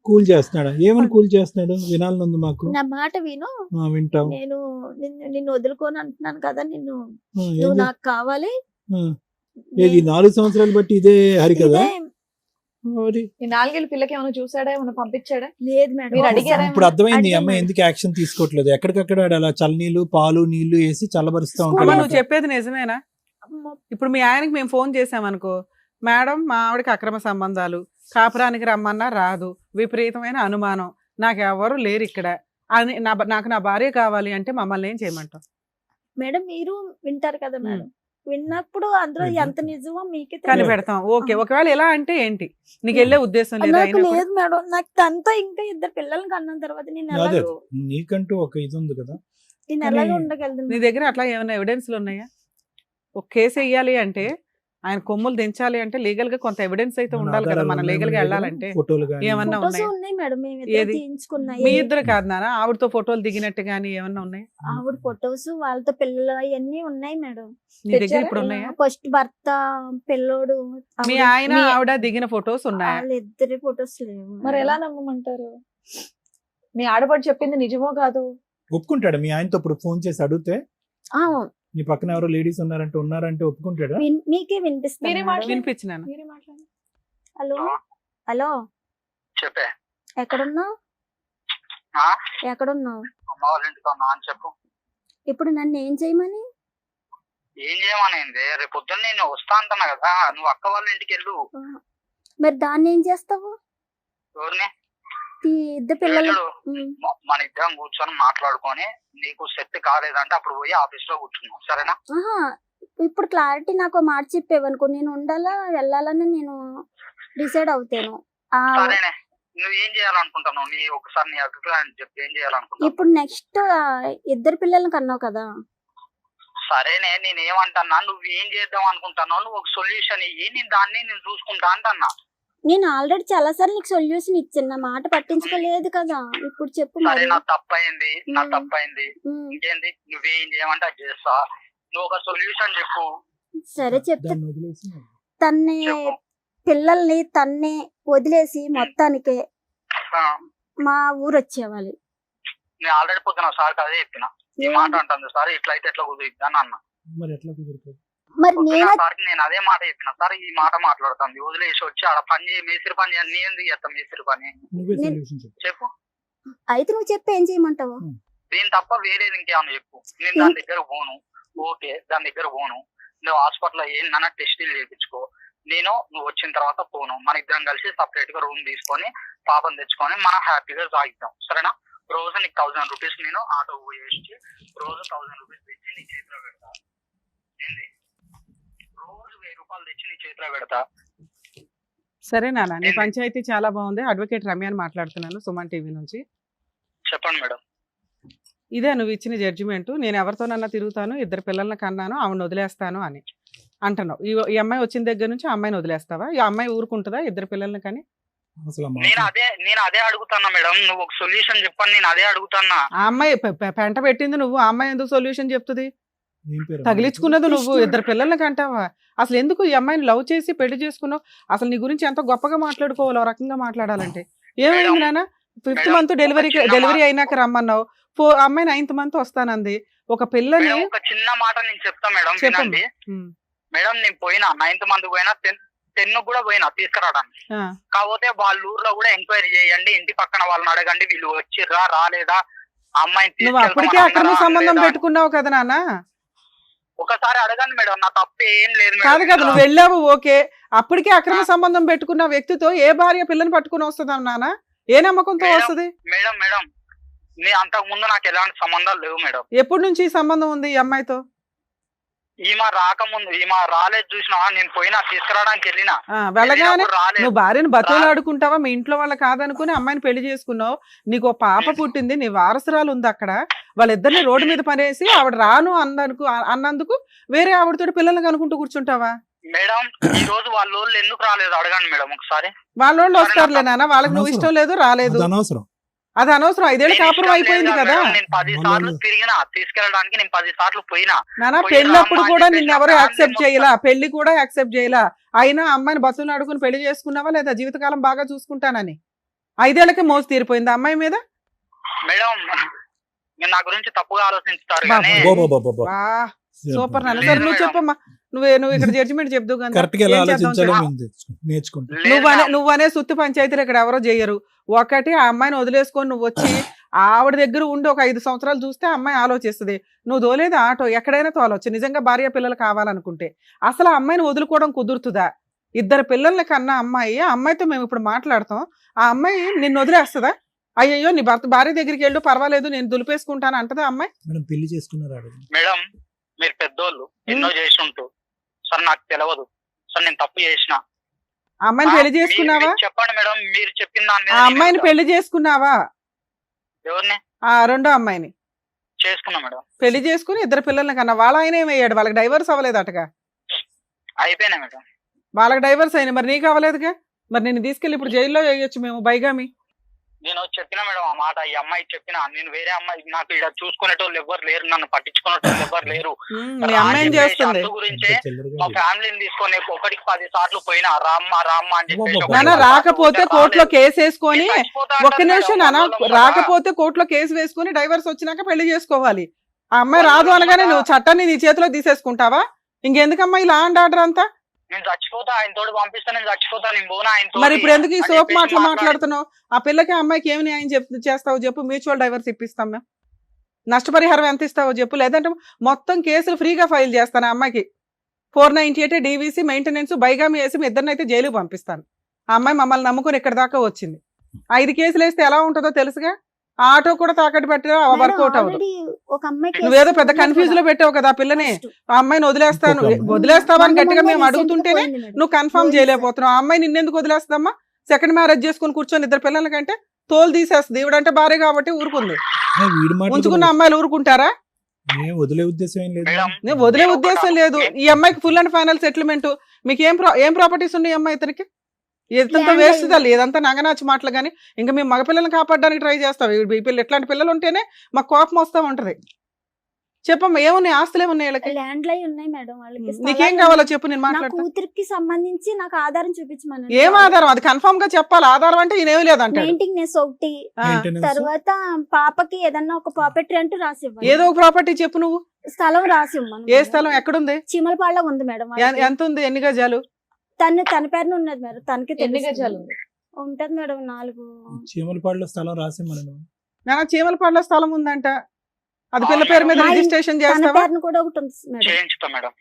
కూల్ చేస్తున్నాడా? ఏమని కూల్ చేస్తున్నాడు? వినాలనుంది మాకు. నా మాట విను, వింటాం. నేను నిన్ను వదులుకొని అంటున్నాను కదా, ఏం నువ్వు చే- నాకు కావాలి. ఆ, ఏది 4 సంవత్సరాలు బట్టి ఇదే హరి కదా? ఇదే- మరి ఈ 4 ఏళ్ళ పిల్లకి ఏమైనా చూసాడా, ఏమైనా పంపించాడా? లేదు మేడం, మీరు అడిగారా? ఇప్పుడు అర్థమైంది ఈ అడిగాను అమ్మాయి మేడం. ఎందుకు యాక్షన్ తీసుకోవట్లేదు. ఎక్కడికక్కడ అలా చల్లనీళ్ళు పాలు నీళ్లు వేసి చల్లబరుస్తూ స్కూల్ అమ్మా, ఉంటాడు. నువ్వు చెప్పేది నిజమేనా? అమ్మ, ఇప్పుడు మీ ఆయనకి మేము ఫోన్ చేసామనుకో, మేడం మా ఆవిడకి అక్రమ సంబంధాలు, కాపురానికి రమ్మన్నా రాదు, విపరీతమైన అనుమానం, నాకు ఎవరు లేరు ఇక్కడ అని నాకు నా భార్య కావాలి అంటే మమ్మల్ని ఏం చేయమంటావు? మేడం మీరు వింటారు కదా మేడం, విన్నప్పుడు అందులో ఏంటి? ఎంత నిజమో మీకే కానీ తెలియదు. పెడతాం. ఓకే, ఒకవేళ ఎలా అంటే ఏంటి? నీకు వెళ్ళే ఉద్దేశం లేదా? నాకు అయినప్పుడు? లేదు మేడం, నాకు తనతో ఇంకా 2 పిల్లల్ని కన్న తర్వాత నేను అదే ఎలాగో నీకంటూ ఒక ఇది ఉంది కదా. నేను కానీ ఎలాగో నీ ఉండగలను. దగ్గర అట్లా ఏమైనా ఎవిడెన్స్లు ఉన్నాయా? ఒక కేసు వేయాలి అంటే, ఆయన కొమ్ములు దించాలి అంటే లీగల్ గా కొంత ఎవిడెన్స్ అయితే మన ఉండాలి కదా, ఆధారాలు మనం ఉన్నాయి లీగల్ గా మన దగ్గర, వెళ్ళాలంటే. ఫోటోలు కానీ ఏమన్నా ఫొటోస్ ఉన్నాయా? ఉన్నాయి మేడం, మేము ఇద్దరు ఏది? తీయించుకున్నాయి. మీ ఇద్దరు కాదు నాన్న, ఆవిడతో ఫోటోలు దిగినట్టు గానీ ఏమన్నా ఉన్నాయి? ఆవిడ ఫొటోస్ వాళ్ళతో పిల్లలు అవన్నీ ఉన్నాయి మేడం. నీ దగ్గర తెచ్చారా? ఇప్పుడు ఉన్నాయా? ఫస్ట్ భర్త పిల్లోడు మీ ఆయన ఆవిడ దిగిన ఫొటోస్ ఉన్నాయా? వాళ్ళిద్దరి ఫొటోస్ లేవు మరి మేడం. ఎలా నమ్మమంటారు? మీ ఆడపడి చెప్పింది నిజమో కాదు? ఒప్పుకుంటాడు మీ ఆయనతో ఇప్పుడు ఫోన్ చేసి అడిగితే? ఆ, నీ పక్కన ఎవరో లేడీస్ ఉన్నారంటే ఒప్పుకుంటాడా? మీకే వినిపిస్తుంది మీరే మేడం. మాట్లాడండి. వినిపించినాను. మీరే మాట్లాడండి. హలో హలో, చెప్పే. ఎక్కడున్నా? ఆ? ఎక్కడున్నావు? అమ్మ వాళ్ళ ఇంటికి ఉన్నా అని చెప్పు. ఇప్పుడు నన్ను ఏం చేయమని? ఏం చేయమనేది? రేపు పొద్దున్న నేను వస్తా అంటున్నా కదా, నువ్వు అక్క వాళ్ళ ఇంటికి వెళ్ళు. మరి దాన్ని ఏం చేస్తావు? ఎవరిని? ఈ ఇద్దరు పిల్లలు. చూడు, మన ఇద్దరం కూర్చొని మాట్లాడుకొని నీకు సెట్ కాలేదంటే అప్పుడు పోయి ఆఫీస్ లో కూర్చున్నావు, సరేనా? ఆహా, ఇప్పుడు క్లారిటీ నాకు మాట చెప్పేవనుకో, నేను ఉండాలా వెళ్ళాలని నేను డిసైడ్ అవుతాను. సరేనే, నువ్వు ఏం చేయాలనుకుంటున్నావు? ఒకసారి నీ అభిప్రాయం చెప్పి ఏం చేయాలనుకుంటున్నావు? ఇప్పుడు నెక్స్ట్ ఇద్దరు పిల్లల్ని కన్నావు కదా. సరేనే, నేను ఏమంటున్నా, నువ్వు ఏం చేద్దాం అనుకుంటున్నావు? నువ్వు ఒక సొల్యూషన్ ఇయ్యి, నేను చూసుకుంటా అంటన్నా. నేను ఆల్రెడీ చాలా సార్లు నీకు సొల్యూషన్ ఇచ్చాను, నా మాట పట్టించుకోలేదు కదా. ఇప్పుడు చెప్పు సరే, మరి. నా తప్పైంది. ఇంకేంది? నువ్వేం చేయమంటే అది చేస్తా. నువ్వు ఒక సొల్యూషన్ చెప్పు. సరే చెప్తా. దాన్ని వదిలేసి తన్నే చెప్పు. పిల్లల్ని తన్నే వదిలేసి మొత్తానికి ఆ, మా ఊరు వచ్చేవాలి. నేను ఆల్రెడీ పొద్దున సార్కి అదే చెప్పిన. ఈ మాట అంటుంది సార్, ఇట్లా అయితే ఎట్లా కుదిరిద్ది అని అన్న. మరి ఎట్లా కుదురుతుంది? మరి పొద్దున నేను సార్కి నేను అదే మాట చెప్పిన. సార్ ఈ మాట మాట్లాడుతుంది, వదిలేసి వచ్చి ఆడ పని చేయి, మేస్త్రి పని చేయాలి. నీ ఎందుకు చేస్తాం మేస్త్రి పని? నువ్వే నేను- సొల్యూషన్ చెప్పు. చెప్పు. అయితే నువ్వు చెప్పి ఏం చేయమంటావు? దీని తప్ప వేరేది ఇంకేమన్నా చెప్పు. నేను దాని దగ్గర పోను. ఓకే, దాని దగ్గర పోను. నువ్వు హాస్పిటల్లో ఏందన్నా టెస్టులు చేయించుకో. నువ్వు వచ్చిన తర్వాత పోను. మన ఇద్దరం కలిసి సపరేట్ గా రూమ్ తీసుకొని పాపం తెచ్చుకొని మనం హ్యాపీగా సాగిద్దాం, సరేనా? రోజు నీకు 1000 రూపీస్ నేను ఆటో పోయేసి రోజు 1000 రూపీస్ తెచ్చి నీ చేతిలో పెడతా. ఏంది? రోజు 1000 రూపాయలు తెచ్చి నీ చేతిలో పెడతా. సరే నాన్న, నీ పంచాయతీ చాలా బాగుంది. అడ్వకేట్ రమ్యాని మాట్లాడుతున్నాను, సుమన్ టీవీ నుంచి. చెప్పండి మేడం. ఇదే నువ్వు ఇచ్చిన జడ్జిమెంట్. నేను ఎవరితోనన్నా తిరుగుతాను, ఇద్దరు పిల్లల్ని కన్నాను, ఆవిడని వదిలేస్తాను అని అంటున్నావు. ఈ అమ్మాయి వచ్చిన దగ్గర నుంచి ఆ అమ్మాయిని వదిలేస్తావా? ఈ అమ్మాయి ఊరుకుంటుందా ఇద్దరు పిల్లల్ని కానీ? అసలు నేను అదే అడుగుతున్నా మేడం. నువ్వు ఒక సొల్యూషన్ చెప్పని నేను అదే అడుగుతున్నా. ఆ అమ్మాయి పెంట పెట్టింది నువ్వు, ఆ అమ్మాయి ఎందుకు సొల్యూషన్ చెప్తుంది? ఏం పేరు? తగిలించుకున్నది నువ్వు, ఇద్దరు పిల్లల్ని కంటావా? అసలు ఎందుకు ఈ అమ్మాయిని లవ్ చేసి పెళ్లి చేసుకున్నావు? అసలు నీ గురించి ఎంతో గొప్పగా మాట్లాడుకోవాలి, ఆ రకంగా మాట్లాడాలంటే. ఏమైంది నాన్న? 5th మంత్ డెలివరీ అయినాక రమ్మన్నావు. అమ్మాయి 9th మంత్ వస్తానంది. ఒక పిల్లని మేడం, ఒక చిన్న మాట నేను చెప్తా మేడం, చెప్పండి. వినండి. మేడం, నేను పోయినా 9th మంత్ పోయినా 10 కూడా పోయినా తీసుకురావడానికి. కాకపోతే వాళ్ళ ఊర్లో కూడా ఎంక్వైరీ చేయండి, ఇంటి పక్కన వాళ్ళని అడగండి, వీళ్ళు వచ్చిర్రా రాలేదా, అమ్మాయిని నువ్వు అప్పటికే అక్రమ సంబంధం పెట్టుకున్నావు కదా నాన్న. ఒకసారి అడగండి మేడం, నా తప్పు ఏం లేదు కాదు మేడం. కదా, నువ్వు వెళ్ళావు ఓకే. అప్పటికే అక్రమ సంబంధం పెట్టుకున్న వ్యక్తితో ఏ భార్య పిల్లని పట్టుకుని వస్తుందా నాన్న? ఏ నమ్మకంతో వస్తుంది? మేడం నీ అంతకు ముందు నాకు ఎలాంటి సంబంధాలు లేవు మేడం. ఎప్పటి నుంచి ఈ సంబంధం ఉంది ఈ అమ్మాయితో? ఈమె రాకముందు, ఈమె రాలేదు చూసినా, నేను పోయినా తీసుకురావడానికి వెళ్ళినా. వెళ్ళగానే రాలేదు. నువ్వు భార్యను బతులాడుకుంటావా? మీ ఇంట్లో వాళ్ళ కాదనుకుని అమ్మాయిని పెళ్లి చేసుకున్నావు. నీకు ఒక పాప పుట్టింది, నీ వారసురాలు ఉంది అక్కడ. వాళ్ళిద్దరిని రోడ్డు మీద పడేసి ఆవిడ రాను అన్నందుకు వేరే ఆవిడతో పిల్లల్ని కనుకుంటూ కూర్చుంటావా? మేడం, ఈ రోజు వాళ్ళ ఊళ్ళు ఎందుకు రాలేదు అడగండి మేడం ఒకసారి. వాళ్ళోళ్ళు వస్తారులే నాన్న, వాళ్ళకి నువ్వు ఇష్టం లేదు రాలేదు, అనవసరం. అది అనవసరం. 5 ఏళ్ళు కాపురం అయిపోయింది కదా నేను 10 సార్లు తిరిగినా, తీసుకెళ్ళడానికి నేను 10 సార్లు పోయినా. నాన్న. పెళ్ళప్పుడు కూడా నిన్ను ఎవరు యాక్సెప్ట్ చేయలా, పెళ్లి కూడా యాక్సెప్ట్ చేయలా. అయినా అమ్మాయిని బస్సులు అడుగుని పెళ్లి చేసుకున్నావా లేదా? జీవితకాలం బాగా చూసుకుంటానని 5 ఏళ్ళకే మోసు తీరిపోయింది అమ్మాయి మీద. మేడం, మీరు నా గురించి తప్పుగా ఆలోచిస్తారు కానీ సూపర్ నాన్న. సరే నువ్వు చెప్పమ్మా, నువ్వు ఇక్కడ జడ్జిమెంట్ చెప్దు కరెక్ట్ గా ఎలా ఆలోచించాలో నేర్చుకుంటా. నువ్వనే సుత్తి పంచాయతీలు ఇక్కడ ఎవరో చేయరు. ఒకటి, ఆ అమ్మాయిని వదిలేసుకొని నువ్వు వచ్చి ఆవిడ దగ్గర ఉండి ఒక 5 సంవత్సరాలు చూస్తే అమ్మాయి ఆలోచిస్తుంది. నువ్వు తోలేదు ఆటో, ఎక్కడైనా తోలొచ్చు నిజంగా భార్య పిల్లలు కావాలనుకుంటే. అసలు ఆ అమ్మాయిని వదులుకోవడం కుదురుతుందా? 2 పిల్లల్ని కన్నా అమ్మాయి, ఆ అమ్మాయితో మేము ఇప్పుడు మాట్లాడతాం. ఆ అమ్మాయి నిన్ను వదిలేస్తుందా? అయ్యయ్యో నీ భార్య దగ్గరికి వెళ్ళు, పర్వాలేదు నేను దులిపేసుకుంటాను అంటదా అమ్మాయి? పెళ్లి చేసుకున్నారు మేడం, మీరు పెద్దోళ్ళు ఎన్నో చేసి ఉంటూ సార్ నాకు తెలియదు సార్, నేను తప్పు చేసిన. అమ్మాయిని పెళ్లి చేసుకున్నావా? చెప్పండి మేడం, మీరు చెప్పిన దాని ఆ అమ్మాయిని పెళ్లి చేసుకున్నావా? ఎవరిని? ఆ రెండో అమ్మాయిని చేసుకున్నా మేడం. పెళ్లి చేసుకుని 2 పిల్లల్ని కన్నా. వాళ్ళ ఆయన ఏమయ్యాడు? వాళ్ళకి డైవర్స్ అవ్వలేదు అటగా? అయిపోయినా మేడం. వాళ్ళకి డైవర్స్ అయినా, మరి నీకు అవ్వలేదుగా? మరి నేను తీసుకెళ్ళి ఇప్పుడు జైల్లో వేయొచ్చు మేము, బైగామి. నేను చెప్పిన మేడం ఆ మాట, ఈ అమ్మాయి చెప్పిన. నేను వేరే అమ్మాయి, నాకు ఇక్కడ చూసుకునేటోళ్ళు ఎవరు లేరు, నన్ను పట్టించుకునేటోళ్ళు ఎవరు లేరు. మీ అమ్మాయి చేస్తుంది గురించే మా ఫ్యామిలీని తీసుకొని 1కి 10 సార్లు పోయినా రామ్మ అని చెప్పేసి. నాన్న, రాకపోతే కోర్టులో కేసు వేసుకొని, ఒక్క నిమిషం నాన్న, రాకపోతే కోర్టులో కేసు వేసుకొని డైవర్స్ వచ్చినాక పెళ్లి చేసుకోవాలి. ఆ అమ్మాయి రాదు అనగానే నువ్వు చట్టాన్ని నీ చేతిలో తీసేసుకుంటావా? ఇంకెందుకమ్మా ఈ లా అండ్ ఆర్డర్ అంతా? నేను చచ్చిపోతా, ఆయన తోడు పంపిస్తా, నేను చచ్చిపోతా, నేను పోనా ఆయన మరి ఇప్పుడు ఎందుకు ఈ సోప్ మాటలు మాట్లాడుతున్నావు? ఆ పిల్లకి ఆ అమ్మాయికి ఏమి న్యాయం చేస్తావు చెప్పు? మ్యూచువల్ డైవర్స్ ఇప్పిస్తాం మేము. నష్టపరిహారం ఎంత ఇస్తావో చెప్పు, లేదంటే మొత్తం కేసులు ఫ్రీగా ఫైల్ చేస్తాను ఆ అమ్మాయికి. 498 డీవీసీ మెయింటెనెన్స్ బైగామి వేసి మీ ఇద్దరిని అయితే జైలుకి పంపిస్తాను. ఆ అమ్మాయి మమ్మల్ని నమ్ముకొని ఇక్కడ దాకా వచ్చింది. 5 కేసులు వేస్తే ఎలా ఉంటుందో తెలుసుగా. ఆ ఆటో కూడా తాకట్టు పెట్టినా వర్కౌట్ అవ్వదు. ఒక అమ్మాయికి నువ్వేదో పెద్ద కన్ఫ్యూజ్ లో పెట్టావు కదా ఆ పిల్లని. ఆ అమ్మాయిని వదిలేస్తావా అని గట్టిగా మేము అడుగుతుంటేనే నువ్వు కన్ఫర్మ్ చేయలేకపోతున్నావు. ఆ అమ్మాయి నిన్నెందుకు వదిలేస్తామా? సెకండ్ మ్యారేజ్ చేసుకుని కూర్చొని 2 పిల్లల కంటే తోలు తీసేస్తుంది. ఈవిడంటే భార్య కాబట్టి ఊరుకుంది. ఉంచుకున్న అమ్మాయిలు ఊరుకుంటారా? వదిలే ఉద్దేశం ఏం లేదు. నేను వదిలే ఉద్దేశం లేదు. ఈ అమ్మాయికి ఫుల్ అండ్ ఫైనల్ సెటిల్మెంట్. మీకు ఏం ప్రాపర్టీస్ ఉన్నాయి అమ్మాయి ఇతనికి? ఇదంతా వేస్ట్ తల్లి, ఇదంతా నగనాచి మాటలు. కానీ ఇంకా మేము మగపిల్లల్ని కాపాడడానికి ట్రై చేస్తాం. ఈ పిల్లలు ఎట్లాంటి పిల్లలు ఉంటేనే మాకు కోపం వస్తూ ఉంటది. చెప్పమ్మా, ఏమున్నాయి? ఆస్తులు ఏమున్నాయి వీళ్ళకి? ల్యాండ్ లై ఉన్నాయి మేడం వాళ్ళకి. నీకేం కావాలో చెప్పు, నేను నా మాట్లాడతాను. కూతురికి సంబంధించి నాకు ఆధారం చూపించమని. ఏం ఆధారం? అది కన్ఫర్మ్ గా చెప్పాలి. ఆధారం అంటే ఈయనేమి లేదంటే మెయింటెనెన్స్ ఒకటి, తర్వాత పాపకి ఏదన్నా ఒక ప్రాపర్టీ అంటూ రాసి ఇవ్వాలి. ఏదో ఒక ప్రాపర్టీ చెప్పు నువ్వు. స్థలం రాసి ఇవ్వమను. ఏ స్థలం ఎక్కడుంది? చీమలపాడులో ఉంది మేడం. ఎంత ఉంది? ఎన్ని గజాలు? తన పేరున ఉన్నది మేడం. తనకి ఎన్ని గజాలు ఉంది? ఉంటది మేడం 4. చీమలపాడులో స్థలం రాసి నా చీమలపాడులో స్థలం ఉందంట. అది పిల్ల పేరు మీద రిజిస్ట్రేషన్ తన చేస్తావా? పేరున కూడా ఒకటి ఉంది మేడం. చేయించుతా మేడం.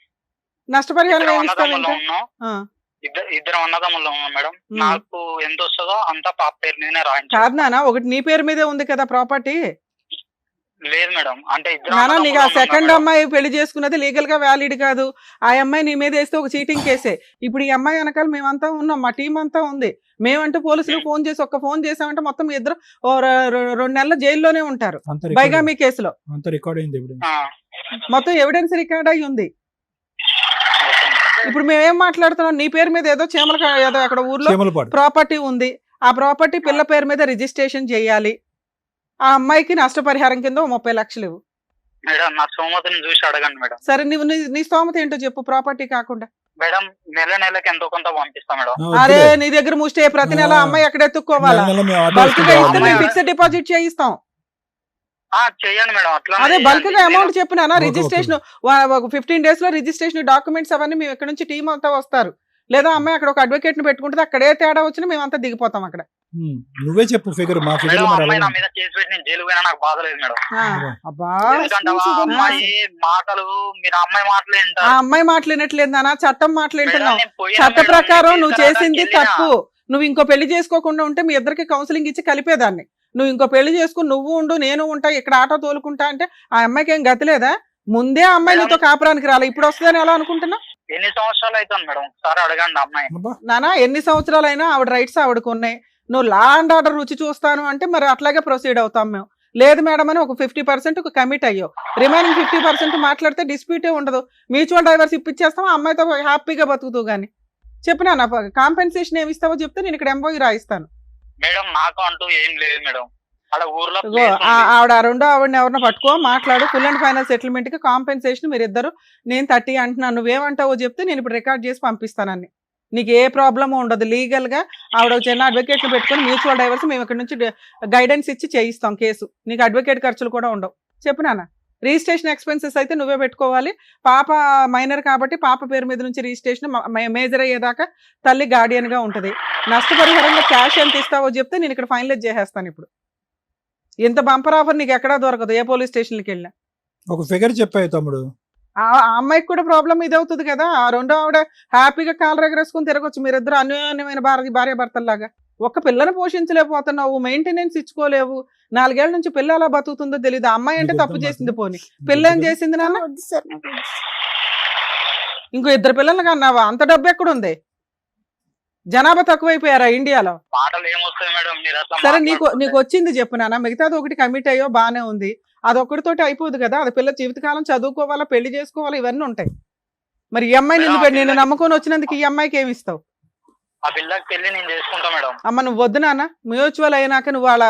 నష్టపరిహారం ఏమి ఇస్తావు ఇంకా? ఇద్దరు అన్నదమ్ములు ఉన్నాం మేడం. నాకు ఎంత వస్తుందో అంతా పాప పేరు మీదనే రాయించు. కాదు నాన్న, ఒకటి నీ పేరు మీదే ఉంది కదా ప్రాపర్టీ. లేదు మేడం, అంటే నానా నీకు ఆ సెకండ్ అమ్మాయి పెళ్లి చేసుకున్నది లీగల్ గా వ్యాలిడ్ కాదు. ఆ అమ్మాయి నీ మీద వేస్తే ఒక చీటింగ్ కేసే. ఇప్పుడు ఈ అమ్మాయి వెనకాల మేమంతా ఉన్నాం, మా టీం అంతా ఉంది. మేమంటూ పోలీసులు ఫోన్ చేసి ఒక్క ఫోన్ చేసామంటే మొత్తం ఇద్దరు 2 నెలల జైల్లోనే ఉంటారు బైగామీ కేసులో. మొత్తం ఎవిడెన్స్ రికార్డ్ అయి ఉంది. ఇప్పుడు మేమేం మాట్లాడుతున్నాం? నీ పేరు మీద ఏదో ఏదో అక్కడ ఊర్లో ప్రాపర్టీ ఉంది. ఆ ప్రాపర్టీ పిల్ల పేరు మీద రిజిస్ట్రేషన్ చేయాలి. ఆ అమ్మాయికి నష్టపరిహారం కింద 30 లక్షలు ఇవ్వు మేడం. నా స్తోమతని చూసి అడగండి మేడం. సరే, నువ్వు నీ స్తోమత ఏంటో చెప్పు. ప్రాపర్టీ కాకుండా మేడం నెలకి ఎంతో కొంత పంపిస్తా మేడం. అరే నీ దగ్గర ముష్టే ప్రతి నెల అమ్మాయి ఎక్కడ ఎత్తుక్కోవాలా? బల్క్ గా ఇస్తే మేము ఫిక్స్డ్ డిపాజిట్ చేయిస్తాం. చేయండి మేడం. అట్లా అదే బల్క్ గా అమౌంట్ చెప్పినా రిజిస్ట్రేషన్ 15 days లో రిజిస్ట్రేషన్ డాక్యుమెంట్స్ అవన్నీ మేము ఇక్కడ నుంచి టీం అంతా వస్తారు. లేదా అమ్మాయి అక్కడ ఒక అడ్వకేట్ ని పెట్టుకుంటే అక్కడే తేడా వచ్చినా మేమంతా దిగిపోతాం అక్కడ. నువ్వే చెప్పు ఫిగర్. మా ఫిగర్ నా మీద కేసు పెట్టి నేను జైలు పోయినా నాకు బాధ లేదు మేడం. అబ్బా, అమ్మాయి మాటలు మీరు అమ్మాయి మాటలు ఆ అమ్మాయి మాట్లాడినట్లేదు నాన్న, చట్టం మాట్లాడుతున్నావు. చట్ట ప్రకారం నువ్వు చేసింది తప్పు. నువ్వు ఇంకో పెళ్లి చేసుకోకుండా ఉంటే మీ ఇద్దరికి కౌన్సిలింగ్ ఇచ్చి కలిపేదాన్ని. నువ్వు ఇంకో పెళ్లి చేసుకుని నువ్వు ఉండు నేను ఉంటా ఇక్కడ ఆటో తోలుకుంటా అంటే ఆ అమ్మాయికి ఏం గతి లేదా? ముందే అమ్మాయి నీతో కాపురానికి రాలి, ఇప్పుడు వస్తుందని ఎలా అనుకుంటున్నా? ఎన్ని సంవత్సరాలు అవుతుంది మేడం? ఒకసారి అడగండి అమ్మాయి. నానా ఎన్ని సంవత్సరాలు అయినా ఆవిడ రైట్స్ ఆవిడకు ఉన్నాయి. నువ్వు లా అండ్ ఆర్డర్ రుచి చూస్తాను అంటే మరి అట్లాగే ప్రొసీడ్ అవుతాం మేము. లేదు మేడం అని ఒక 50% కమిట్ అయ్యో, రిమైనింగ్ 50% మాట్లాడితే డిస్ప్యూటే ఉండదు. మ్యూచువల్ డైవర్స్ ఇప్పించేస్తాం, ఆ అమ్మాయితో హ్యాపీగా బతుకుతూ గానీ. చెప్పినా నా కాంపెన్సేషన్ ఏమి ఇస్తావో చెప్తే నేను ఇక్కడ ఎంబోయి రాయిస్తాను. మేడం నాకు అంటూ ఏం లేదు మేడం. ఆవిడ రెండో ఆవిడని ఎవరినో పట్టుకో మాట్లాడు. ఫుల్ అండ్ ఫైనల్ సెటిల్మెంట్ కి కాంపెన్సేషన్ మీరు ఇద్దరు. నేను 30 అంటున్నాను, నువ్వేమంటావో చెప్తే నేను ఇప్పుడు రికార్డ్ చేసి పంపిస్తానని. నీకు ఏ ప్రాబ్లమ్ ఉండదు. లీగల్ గా ఆవిడ చిన్న అడ్వకేట్ ని పెట్టుకుని మ్యూచువల్ డైవర్స్ మేము ఇక్కడ నుంచి గైడెన్స్ ఇచ్చి చేయిస్తాం కేసు. నీకు అడ్వకేట్ ఖర్చులు కూడా ఉండవు. చెప్పినానా? రిజిస్ట్రేషన్ ఎక్స్పెన్సెస్ అయితే నువ్వే పెట్టుకోవాలి. పాప మైనర్ కాబట్టి పాప పేరు మీద నుంచి రిజిస్ట్రేషన్ మేజర్ అయ్యేదాకా తల్లి గార్డియన్ గా ఉంటది. నష్టపరిహారంగా క్యాష్ ఎంత ఇస్తావో చెప్తే నేను ఇక్కడ ఫైనలైజ్ చేసేస్తాను. ఇప్పుడు ఇంత బంపర్ ఆఫర్ నీకు ఎక్కడా దొరకదు ఏ పోలీస్ స్టేషన్కి వెళ్ళినా. ఒక ఫిగర్ చెప్పాయి తమ్ముడు. ఆ అమ్మాయికి కూడా ప్రాబ్లం ఇది అవుతుంది కదా. ఆ రెండో ఆవిడ హ్యాపీగా కాలు ఎగరేసుకుని తిరగొచ్చు. మీరిద్దరు అన్యోన్యమైన భార్య భర్తల్లాగా. ఒక్క పిల్లని పోషించలేకపోతున్నావు, మెయింటెనెన్స్ ఇచ్చుకోలేవు. 4 ఏళ్ల నుంచి పిల్ల ఎలా బతుకుతుందో తెలియదు. అమ్మాయి అంటే తప్పు చేసింది, పోనీ పిల్ల ఏం చేసింది నాన్న? ఇంకో 2 పిల్లలు కన్నావా? అంత డబ్బు ఎక్కడుంది? జనాభా తక్కువైపోయారా ఇండియాలో? సరే నీకు వచ్చింది చెప్పు నాన్న. మిగతాది ఒకటి కమిట్ అయ్యో బానే ఉంది, అదొక్కడితోటి అయిపోదు కదా. అది పిల్ల జీవితకాలం చదువుకోవాలా, పెళ్లి చేసుకోవాలా, ఇవన్నీ ఉంటాయి. మరి ఈ అమ్మాయి నిన్ను నమ్ముకొని వచ్చినందుకు ఈ అమ్మాయికి ఏమి ఇస్తావు? అమ్మ నువ్వు వద్దు నాన్న. మ్యూచువల్ అయినాక నువ్వు వాళ్ళ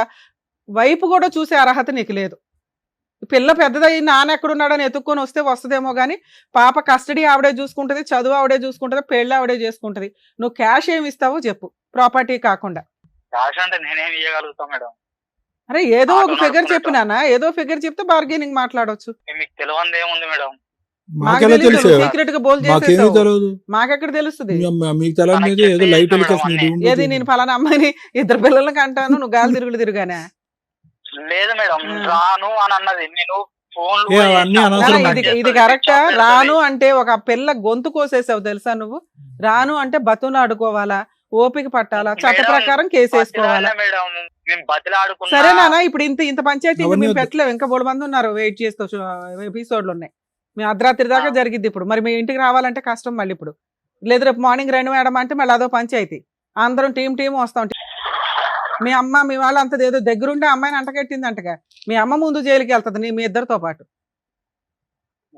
వైపు కూడా చూసే అర్హత నీకు లేదు. పిల్ల పెద్దదయ్యి నాన్న ఎక్కడున్నాడని ఎత్తుక్కొని వస్తే వస్తుందేమో కానీ పాప కస్టడీ ఆవిడే చూసుకుంటది, చదువు ఆవిడే చూసుకుంటది, పెళ్లి ఆవిడే చేసుకుంటది. నువ్వు క్యాష్ ఏమి ఇస్తావో చెప్పు, ప్రాపర్టీ కాకుండా. అరే ఏదో ఒక ఫిగర్ చెప్పినానా, ఏదో ఫిగర్ చెప్తే బార్గెనింగ్ మాట్లాడొచ్చు. మీకు తెలియదు ఏముంది మేడం, మాకెలా తెలుసు సీక్రెట్ గా బోల్ మాకేమీ చేసేసావు తెలియదు మాకెక్కడ తెలుస్తుంది మీకు తెలవదు ఏదో లైట్ వెలికేస్తుంది ఏది నేను ఫలానా అమ్మాయిని 2 పిల్లలకి అంటాను నువ్వు గాలి తిరుగుగానే లేదు మేడం రాను అని అన్నది. నేను ఫోన్ ఏ, అవన్నీ అనవసరం. ఇది కరెక్టా? రాను అంటే ఒక పిల్ల గొంతు కోసేసావు తెలుసా నువ్వు. రాను అంటే బతును ఆడుకోవాలా, ఓపిక పట్టాలా, చట్ట ప్రకారం కేసు వేసుకోవాలా. మేడం మేము బతిలాడుకున్నా. సరే నాన్న, ఇప్పుడు ఇంత పంచాయతీ అవన్నీ మేము వద్దు. పెట్టలేవు. ఇంకా 3 మంది ఉన్నారు వెయిట్ చేస్తూ ఎపిసోడ్లు ఉన్నాయి. మేము అర్ధరాత్రి దాకా జరిగిద్ది ఇప్పుడు. మరి మీ ఇంటికి రావాలంటే కష్టం మళ్ళీ ఇప్పుడు. లేదు రేపు మార్నింగ్ 2 మేడం అంటే మళ్ళీ అదో పంచాయతీ. అందరం టీం వస్తాం. మీ అమ్మ మీ వాళ్ళు అంత ఏదో దగ్గరుండే అమ్మాయిని అంటకెట్టింది అంటగా. మీ అమ్మ ముందు జైలుకి వెళ్తుంది మీ ఇద్దరితో పాటు.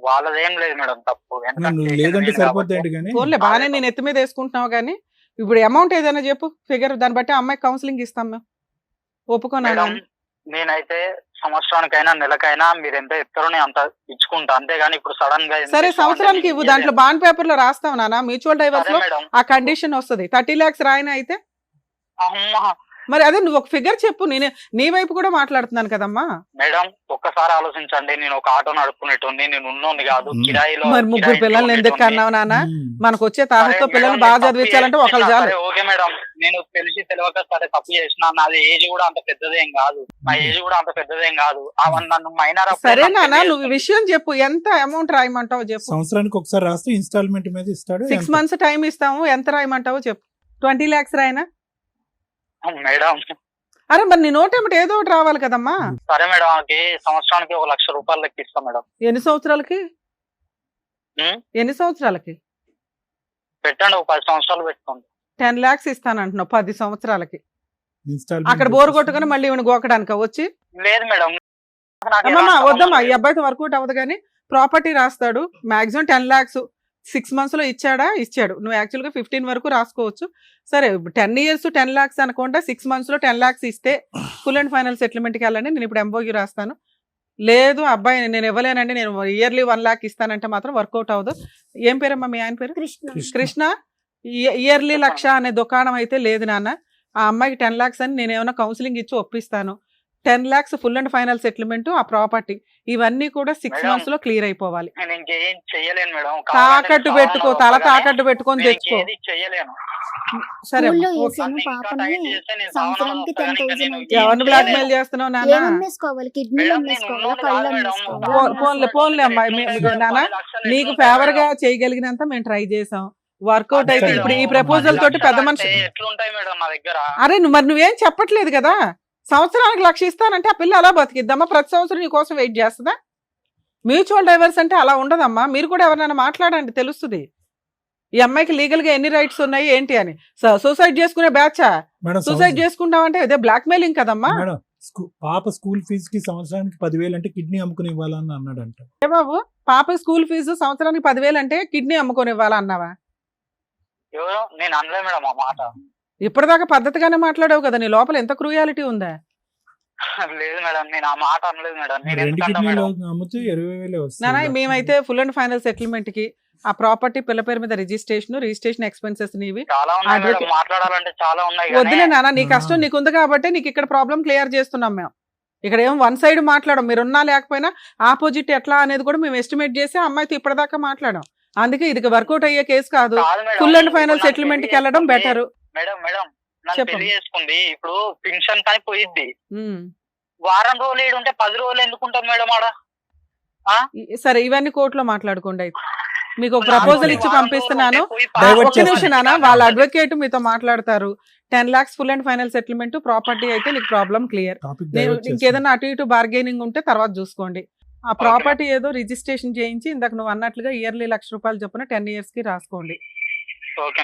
వాళ్ళదేం లేదు మేడం తప్పు. లేదంటే సరిపోతాయి కానీ ఫోన్లే బాగానే నేను ఎత్తి మీద వేసుకుంటున్నావు కానీ ఇప్పుడు అమౌంట్ ఏదైనా చెప్పు ఫిగర్, దాన్ని బట్టి అమ్మాయికి కౌన్సిలింగ్ ఇస్తాం మేము. ఒప్పుకోనా? నేనైతే సంవత్సరానికైనా నెలకైనా మీరు ఎంత ఇస్తారో నేను అంత ఇచ్చుకుంటా, అంతేగాని ఇప్పుడు సడన్ గా సరే సంవత్సరానికి ఇవ్వు, దాంట్లో బాండ్ పేపర్ లో రాస్తావు నాన్న. మ్యూచువల్ డైవర్స్ లో ఆ కండిషన్ వస్తుంది. 30 lakhs రాయన అయితే మరి అదే నువ్వు ఒక ఫిగర్ చెప్పు. నేను నీ వైపు కూడా మాట్లాడుతున్నాను కదమ్మా. మేడం ఒక్కసారి ఆలోచించండి, నేను ఒక ఆటో నడుపుకునేటోని, నేను ఉన్నోని కాదు, కిరాయిలో. మరి 3 పిల్లల్ని ఎందుకు అన్నావు నాన్న? మనకు వచ్చే తాహతో పిల్లల్ని బాగా చదివించాలంటే ఒకళ్ళు చాలు. ఓకే మేడం, నేను తెలిసి తెలియక సరే తప్పు చేసిన. నాది ఏజ్ కూడా అంత పెద్దదేం కాదు, నా ఏజ్ కూడా అంత పెద్దదేం కాదు. నన్ను మైనర్. సరే నాన్న నువ్వు విషయం చెప్పు, ఎంత అమౌంట్ రాయమంటావు చెప్పు. సంవత్సరానికి ఒకసారి రాస్తే ఇన్స్టాల్మెంట్ మీద ఇస్తాడు. 6 months టైం ఇస్తాము, ఎంత రాయమంటావు చెప్పు. 20 lakhs రాయనా? మేడం అరే మరి నీ నోట్ ఏమిటి ఏదో ఒకటి రావాలి కదమ్మా. సరే మేడం, సంవత్సరానికి 1 లక్ష రూపాయలు లెక్క ఇస్తాం మేడం. ఎన్ని సంవత్సరాలకి? ఎన్ని సంవత్సరాలకి పెట్టండి, ఒక 10 సంవత్సరాలు పెట్టుకోండి. 10 lakhs ఇస్తానంటున్నావు 10 సంవత్సరాలకి. ఇన్స్టాల్మెంట్ అక్కడ బోర్ కొట్టుకుని మళ్ళీ ఇవన్నీ గోకడానిక వచ్చి? లేదు మేడం అమ్మమ్మ వద్దమ్మా, ఈ అబ్బాయితో వర్కౌట్ అవ్వదు. కానీ ప్రాపర్టీ రాస్తాడు మాక్సిమం 10 lakhs 6 months లో ఇచ్చాడు. నువ్వు యాక్చువల్గా 15 వరకు రాసుకోవచ్చు. సరే 10 years 10 lakhs అనుకుంటా. 6 months లో 10 lakhs ఇస్తే ఫుల్ అండ్ ఫైనల్ సెటిల్మెంట్కి వెళ్ళండి. నేను ఇప్పుడు MOU రాస్తాను. లేదు అబ్బాయి నేను ఇవ్వలేనండి, నేను ఇయర్లీ 1 lakh ఇస్తానంటే మాత్రం వర్కౌట్ అవ్వదు. ఏం పేరమ్మా మీ ఆయన పేరు? కృష్ణ. ఇయర్లీ 1 లక్ష అనే దుకాణం అయితే లేదు నాన్న. ఆ అమ్మాయికి 10 lakhs అని నేను ఏమైనా కౌన్సిలింగ్ ఇచ్చి ఒప్పిస్తాను. 10 lakhs full and final settlement, ఆ ప్రాపర్టీ ఇవన్నీ కూడా 6 months లో క్లియర్ అయిపోవాలి. తాకట్టు పెట్టుకో, తల తాకట్టు పెట్టుకొని తెచ్చుకో. సరే ఎవరిని బ్లాక్ మెయిల్ చేస్తున్నావు నాన్న? పోన్లే అమ్మాయి నాన్న, నీకు ఫేవర్ గా చేయగలిగినంత మేము ట్రై చేసాం. వర్కౌట్ అయితే ఇప్పుడు ఈ ప్రపోజల్ తోటి పెద్ద మనిషి. అరే మరి నువ్వేం చెప్పట్లేదు కదా. సంవత్సరానికి 1 లక్ష ఇస్తానంటే ఆ పిల్ల అలా బతికిద్దామా? ప్రతి సంవత్సరం నీ కోసం వెయిట్ చేస్తుందా? మ్యూచువల్ డైవర్స్ అంటే అలా ఉండదమ్మా. మీరు కూడా ఎవరైనా మాట్లాడండి, తెలుస్తుంది ఈ అమ్మాయికి లీగల్ గా ఎన్ని రైట్స్ ఉన్నాయి ఏంటి అని. సూసైడ్ చేసుకునే బ్యాచా? సూసైడ్ చేసుకుంటామంటే ఇదే బ్లాక్ మెయిలింగ్ కదమ్మా. పాప స్కూల్ ఫీజు కి సంవత్సరానికి 10,000 అంటే కిడ్నీ అమ్ముకుని ఇవ్వాలని అన్నాడంట. ఏ బాబు, పాప స్కూల్ ఫీజు సంవత్సరానికి 10,000 అంటే కిడ్నీ అమ్ముకొని ఇవ్వాలా అన్నావా? నేను అనలే మేడం ఆ మాట. ఇప్పటిదాకా పద్ధతిగానే మాట్లాడావు కదా, నీ లోపల ఎంత క్రూయాలిటీ ఉందా? లేదు మేడం, నేను ఆ మాట అనలేదు మేడం. నానా మేమైతే ఫుల్ అండ్ ఫైనల్ సెటిల్మెంట్ కి ఆ ప్రాపర్టీ పిల్ల పేరు మీద రిజిస్ట్రేషన్ ఎక్స్పెన్సెస్ నీవి మాట్లాడాలంటే చాలా ఉన్నాయి. వద్దులే నాన్న, నీ కష్టం నీకుంది కాబట్టి నీకు ఇక్కడ ప్రాబ్లం క్లియర్ చేస్తున్నాం మేము. ఇక్కడ ఏం 1 side మాట్లాడం, మీరున్నా లేకపోయినా ఆపోజిట్ ఎట్లా అనేది కూడా మేము ఎస్టిమేట్ చేసి అమ్మాయితో ఇప్పటిదాకా మాట్లాడాం. అందుకే ఇది వర్కౌట్ అయ్యే కేసు కాదు. ఫుల్ అండ్ ఫైనల్ సెటిల్మెంట్ కి వెళ్ళడం బెటర్. మేడం పెళ్లి చేసుకుంది, ఇప్పుడు పెన్షన్ కానీ పోయిద్ది. వారం రోజులు ఏడుంటే 10 రోజులు ఎందుకుంటాం మేడం ఆడ? సరే ఇవన్నీ కోర్టులో మాట్లాడుకోండి. అయితే మీకు ఒక ప్రపోజల్ ఇచ్చి పంపిస్తున్నాను. ఒక్క నిమిషం నాన్న, వాళ్ళ అడ్వకేట్ మీతో మాట్లాడతారు. 10 lakhs full and final settlement, property అయితే నీకు ప్రాబ్లం క్లియర్. ఇంకేదైనా అటు ఇటు బార్గెనింగ్ ఉంటే తర్వాత చూసుకోండి. ఆ ప్రాపర్టీ ఏదో రిజిస్ట్రేషన్ చేయించి ఇందాక నువ్వు అన్నట్లుగా ఇయర్లీ 1 లక్ష రూపాయలు చొప్పున 10 years కి రాసుకోండి.